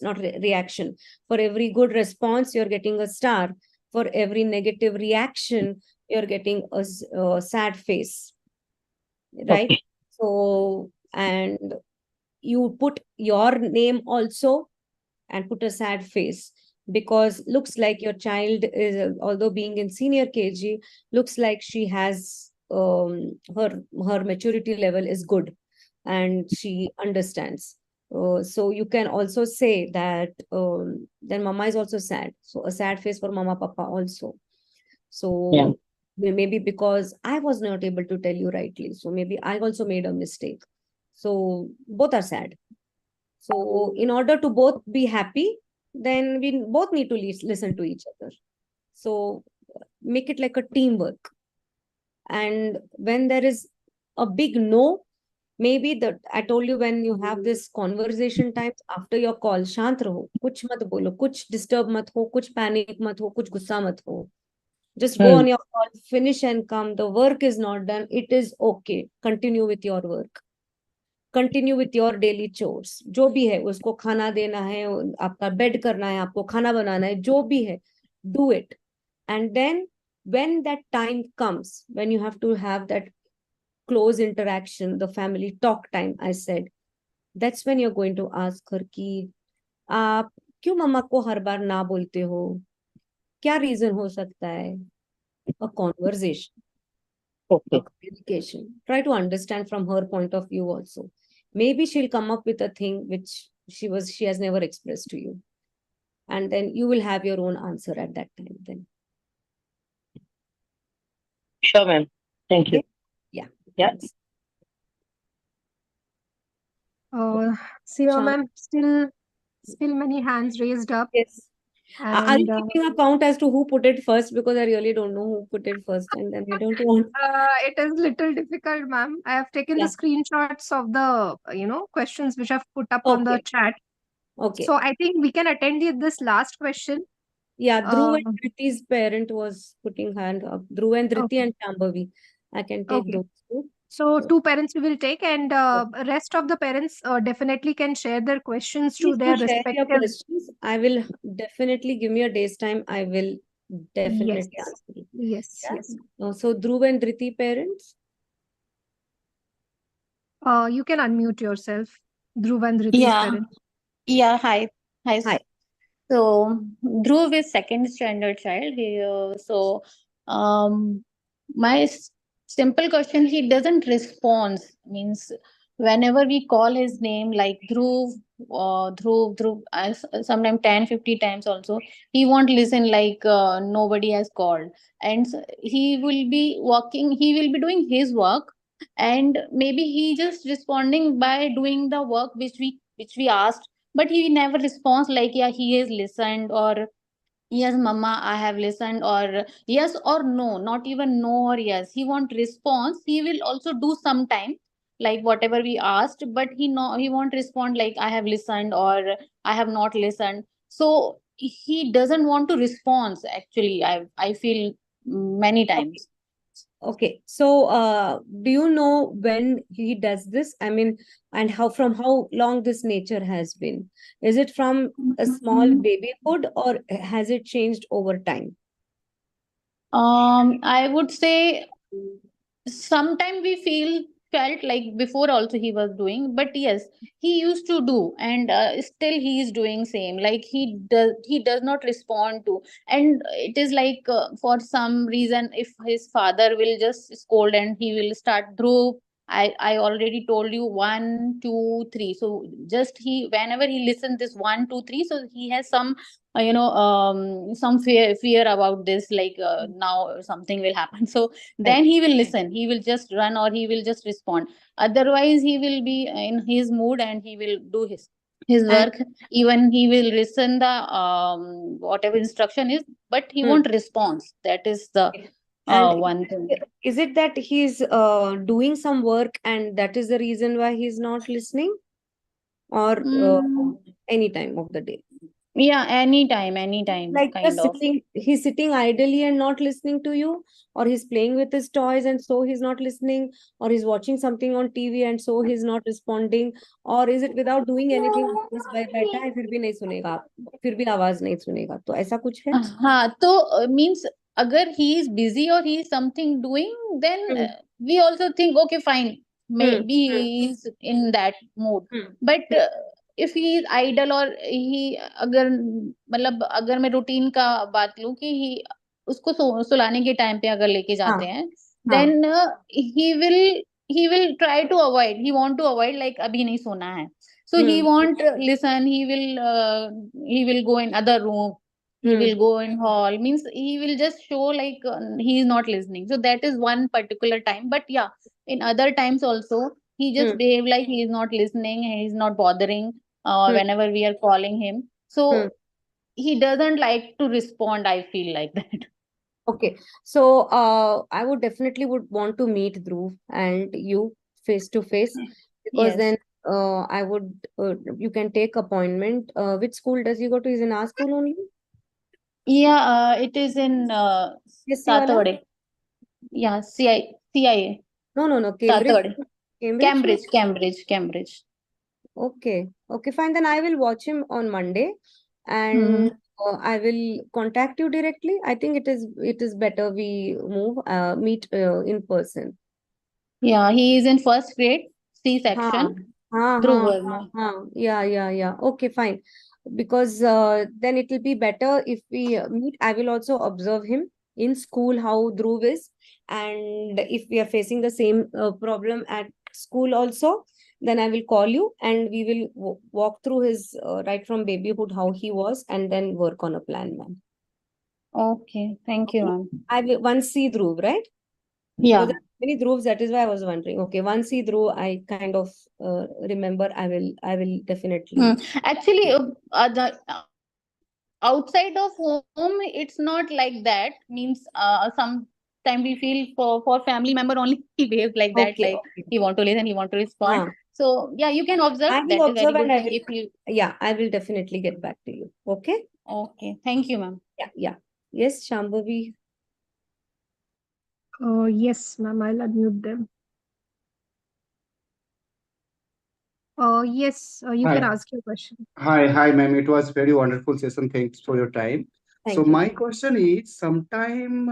not reaction, for every good response you're getting a star, for every negative reaction you're getting a sad face, right? Okay. So, and you put your name also and put a sad face, because looks like your child is, although being in senior KG, looks like she has her maturity level is good and she understands. So you can also say that then mama is also sad, so a sad face for mama papa also. So maybe because I was not able to tell you rightly, so maybe I also made a mistake, so both are sad. So in order to both be happy, then we both need to listen to each other. So make it like a teamwork. And when there is a big no, maybe that I told you, when you have this conversation times after your call, shant raho, kuch mat bolo, kuch disturb mat ho, kuch panic mat ho, kuch gussa mat ho. Just go on your call, finish and come. The work is not done. It is okay. Continue with your work. Continue with your daily chores, जो भी है, उसको खाना देना है, आपका bed करना है, आपको खाना बनाना है, जो भी है, do it. And then when that time comes, when you have to have that close interaction, the family talk time, I said, that's when you're going to ask her कि आप क्यों मम्मा को हर बार ना बोलते हो, क्या रीजन हो सकता है. A conversation. Okay. Communication. Try to understand from her point of view also. Maybe she'll come up with a thing which she has never expressed to you. And then you will have your own answer at that time then. Sure, ma'am. Thank you. Okay? Yeah. Yeah. Thanks. Seema Shyam? ma'am, still many hands raised up. Yes. Are you And keeping a count as to who put it first? Because I really don't know who put it first, and then I don't want. it is little difficult, ma'am. I have taken the Yeah. screenshots of the questions which I've put up on the Okay. chat. Okay. So I think we can attend this last question. Yeah, Dhruv and Um, Dhriti's parent was putting hand up. Dhruv and Dhriti Okay. and Shambhavi. I can take Okay. those two. So two parents we will take, and rest of the parents definitely can share their questions to Please their do share your respective. questions. I will definitely give me a day's time. I will definitely Yes. answer you. Yes. Yeah. Yes. So Dhruv and Dhriti parents. You can unmute yourself. Dhruv and Dhriti's Yeah, parents. yeah, hi. Hi. Hi. So Dhruv is second standard child. Um, my simple question, he doesn't respond. Means whenever we call his name like Dhruv, Dhruv, sometimes 10, 50 times also, he won't listen, like nobody has called. And he will be walking, he will be doing his work, and maybe he just responding by doing the work which we asked, but he never responds like, yeah, he has listened, or yes mama, I have listened, or yes or no, not even no or yes, he won't response. He will also do sometime like whatever we asked, but he won't respond like I have listened or I have not listened. So he doesn't want to respond, actually. I feel many Okay. times. Okay. So, do you know when he does this? I mean, and from how long this nature has been? Is it from a small babyhood or has it changed over time? I would say sometimes we felt like before also he was doing, but yes, he used to do, and still he is doing same, like he does not respond to. And it is like, for some reason, if his father will just scold and he will start, Dhruv, I already told you 1 2 3. So just he, whenever he listens this 1 2 3, so he has some some fear about this, like now something will happen. So Right. then he will listen, he will just run, or he will just respond. Otherwise he will be in his mood and he will do his And work. Even he will listen the whatever instruction is, but he hmm, won't respond. That is the and one thing. is it that he's doing some work and that is the reason why he's not listening, or Mm, any time of the day? yeah, anytime, Like kind just of. he's sitting idly and not listening to you, or he's playing with his toys and so he's not listening, or he's watching something on TV and so he's not responding, or is it without doing anything, बस बैठा है फिर भी नहीं सुनेगा, फिर भी आवाज नहीं सुनेगा, तो ऐसा कुछ है? हाँ, तो means अगर he is busy or he is something doing, then hmm we also think, okay, fine, hmm maybe he is in that mood. But hmm if he is idle, or he, अगर मतलब अगर मैं routine का बात लूं कि he उसको सुलाने के टाइम पे अगर लेके हाँ जाते हैं, हाँ then he will try to avoid, he want to avoid, like अभी नहीं सोना है. So he hmm won't listen, he will go in other room, he hmm will go in hall, means he will just show like he is not listening. So that is one particular time. But yeah, in other times also he just hmm behave like he is not listening, he is not bothering hmm whenever we are calling him. Hmm So he doesn't like to respond, I feel like that. Okay, so I would definitely would want to meet Dhruv and you face to face, because Yes. then I would you can take appointment. Which school does he go to? Is in our school only? Yeah, it is in CSC wala? Tatawade. Yeah, CIA. No, no, no. Cambridge. Tatawade. Cambridge. Cambridge. Okay, okay, fine. Then I will watch him on Monday, Hmm. and I will contact you directly. I think it is better we meet in person. Yeah, he is in first grade, C हाँ section. हाँ Dhruv हाँ Verma. हाँ yeah okay, fine, because then it will be better if we meet. I will also observe him in school how Dhruv is, and if we are facing the same problem at school also, then I will call you and we will walk through his right from babyhood how he was, and then work on a plan, ma'am. Okay, thank you, Okay, ma'am. I will once see Dhruv, right? Because Yeah. there are many Dhruvs, that is why I was wondering. Okay, once see Dhruv, I kind of remember. I will definitely. Actually, outside of home, it's not like that. Means sometimes we feel for family member only he behaves like that, Okay, like okay. he want to listen, he want to respond. Huh. So yeah, you can observe. I will That is very observe and good I thing will. if you. Yeah, I will definitely get back to you. Okay. Okay, thank you, ma'am. Yeah. Yes, Shambhavi. Yes, ma'am, I'll unmute them. Yes, you can Hi, ask your question. hi, ma'am. It was very wonderful session. Thanks for your time. So Thank you. my question is, sometime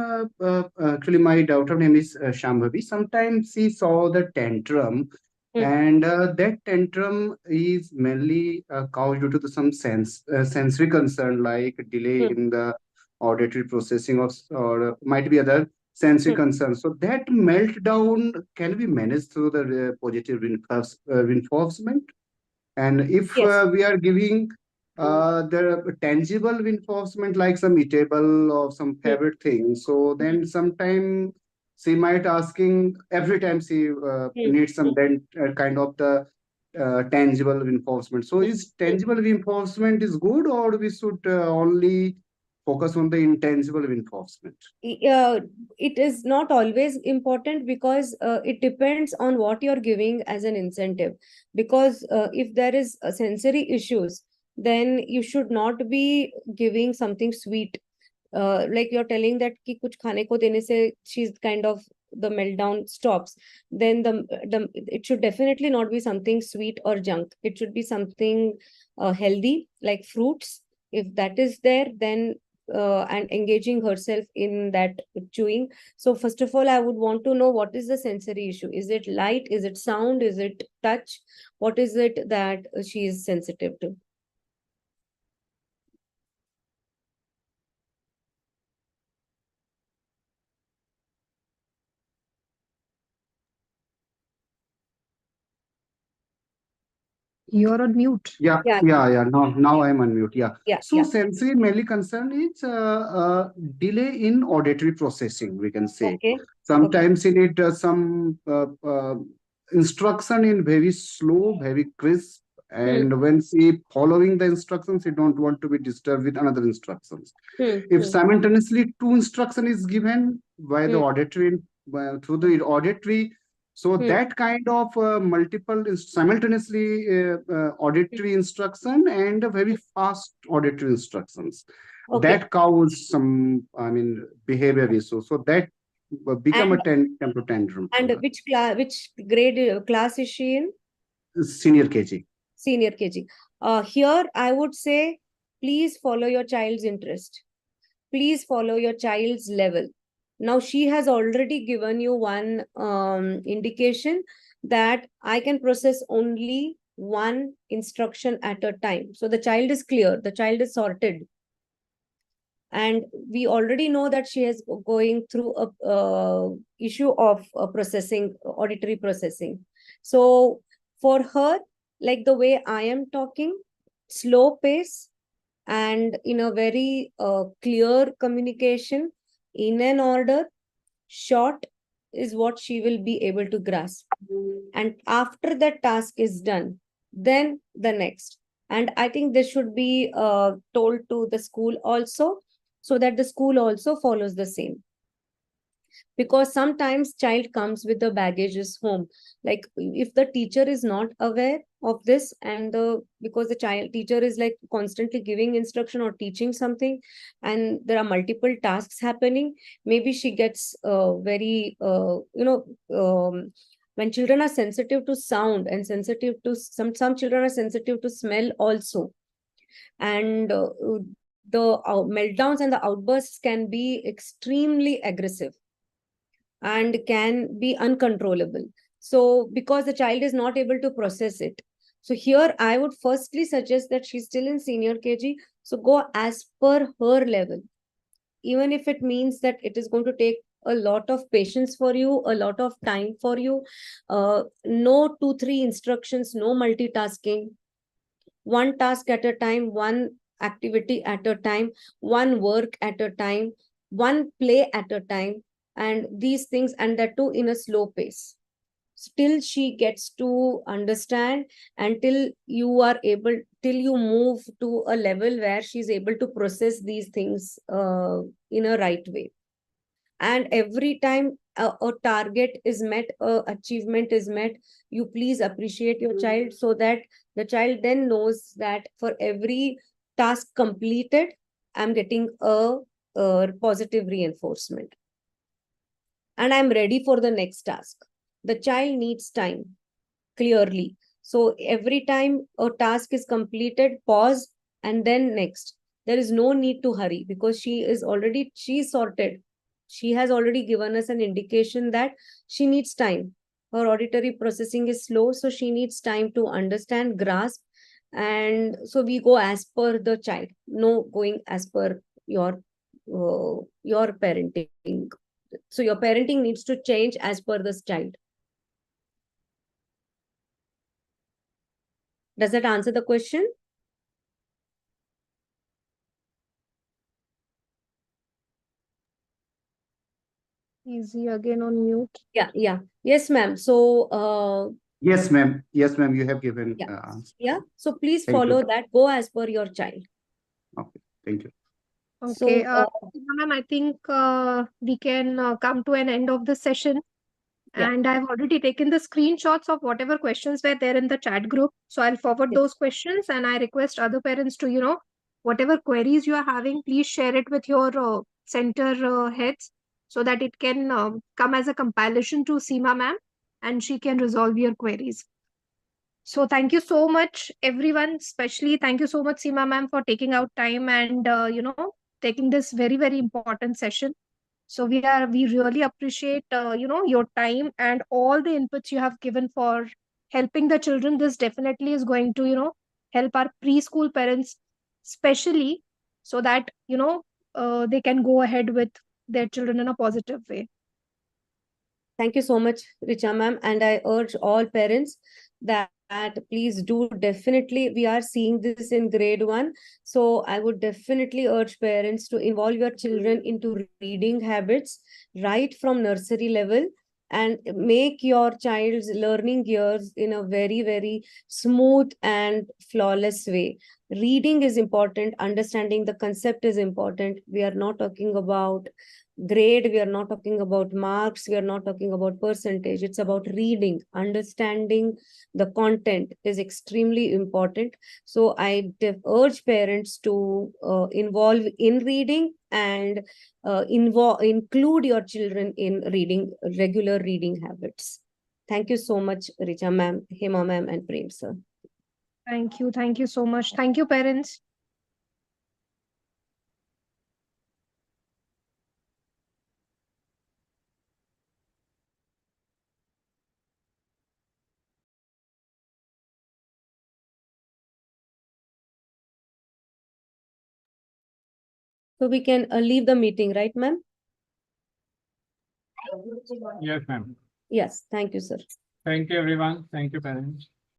actually my daughter name is Shambhavi. Sometimes she saw the tantrum, Hmm. and that tantrum is mainly caused due to some sensory concern, like delay Hmm. in the auditory processing of, or might be other sensory concern. So that meltdown can be managed through the positive reinforcement. And if Yes. we are giving the tangible reinforcement like some eatable or some favorite thing, so then sometime she might asking every time she needs some then kind of the tangible reinforcement. So is tangible reinforcement is good, or we should only focus on the intangible reinforcement? It is not always important, because it depends on what you're giving as an incentive. Because if there is sensory issues, then you should not be giving something sweet. Like you're telling that ki kuch khane ko dene se she's kind of the meltdown stops. Then the it should definitely not be something sweet or junk. It should be something healthy, like fruits. If that is there, then and engaging herself in that chewing. So first of all, I would want to know, what is the sensory issue? Is it light? Is it sound? Is it touch? What is it that she is sensitive to? You're on mute. Yeah. Now I'm on mute. Yeah. Yeah, So yeah. sensory mainly concern is delay in auditory processing, we can say. Okay. Sometimes you need some instruction in very slow, very crisp. And when she following the instructions, you don't want to be disturbed with another instructions. If simultaneously two instruction is given by the auditory, through the auditory, so that kind of multiple simultaneously auditory instruction and a very fast auditory instructions, Okay. that causes some, I mean, behavior issue. So that become a temper tantrum. And which grade class is she in? Senior KG. Senior KG. Here I would say, please follow your child's interest. Please follow your child's level. Now she has already given you one indication that I can process only one instruction at a time. So the child is clear, the child is sorted. And we already know that she is going through a issue of processing, auditory processing. So for her, like the way I am talking, slow pace and in a very clear communication, in an order, short, is what she will be able to grasp. And after that task is done, then the next. And I think this should be told to the school also, so that the school also follows the same. Because sometimes child comes with the baggages home. Like if the teacher is not aware of this, and because the teacher is like constantly giving instruction or teaching something, and there are multiple tasks happening, maybe she gets very when children are sensitive to sound and sensitive to some children are sensitive to smell also. And the meltdowns and the outbursts can be extremely aggressive and can be uncontrollable. So because the child is not able to process it. So here I would firstly suggest that she's still in senior KG. So go as per her level. Even if it means that it is going to take a lot of patience for you, a lot of time for you. No 2-3 instructions, no multitasking. One task at a time, one activity at a time, one work at a time, one play at a time, and these things, and that too in a slow pace, till she gets to understand, until you are able, till you move to a level where she's able to process these things in a right way. And every time a target is met, a achievement is met, you please appreciate your child, so that the child then knows that for every task completed, I'm getting a positive reinforcement and I'm ready for the next task. The child needs time, clearly. So every time a task is completed, pause and then next. There is no need to hurry, because she's sorted. She has already given us an indication that she needs time. Her auditory processing is slow, so she needs time to understand, grasp. And so we go as per the child, no going as per your parenting So your parenting needs to change as per this child. Does that answer the question? Is he again on mute? Yeah. Yes, ma'am. So, Yes, ma'am. Yes, ma'am. You have given Yeah. answer. yeah. So please Thank you. follow that. Go as per your child. Okay. Thank you. Okay, So, ma'am, I think we can come to an end of this session. Yeah. And I've already taken the screenshots of whatever questions were there in the chat group. So I'll forward Yes. those questions, and I request other parents to, whatever queries you are having, please share it with your center heads so that it can come as a compilation to Seema ma'am and she can resolve your queries. So thank you so much, everyone. Especially thank you so much, Seema ma'am, for taking out time and taking this very, very important session. So we really appreciate your time and all the inputs you have given for helping the children. This definitely is going to help our preschool parents, especially so that they can go ahead with their children in a positive way. Thank you so much, Richa ma'am. And I urge all parents that please do definitely, we are seeing this in grade 1. So I would definitely urge parents to involve your children into reading habits right from nursery level and make your child's learning years in a very, very smooth and flawless way. Reading is important. Understanding the concept is important. We are not talking about grade, we are not talking about marks, we are not talking about percentage. It's about reading. Understanding the content is extremely important. So I urge parents to involve in reading and include your children in reading, regular reading habits. Thank you so much, Richa ma'am, Hema ma'am, and Prem sir. Thank you. Thank you so much. Thank you, parents. So we can leave the meeting, right, ma'am? Yes, ma'am. Yes, thank you, sir. Thank you, everyone. Thank you, parents.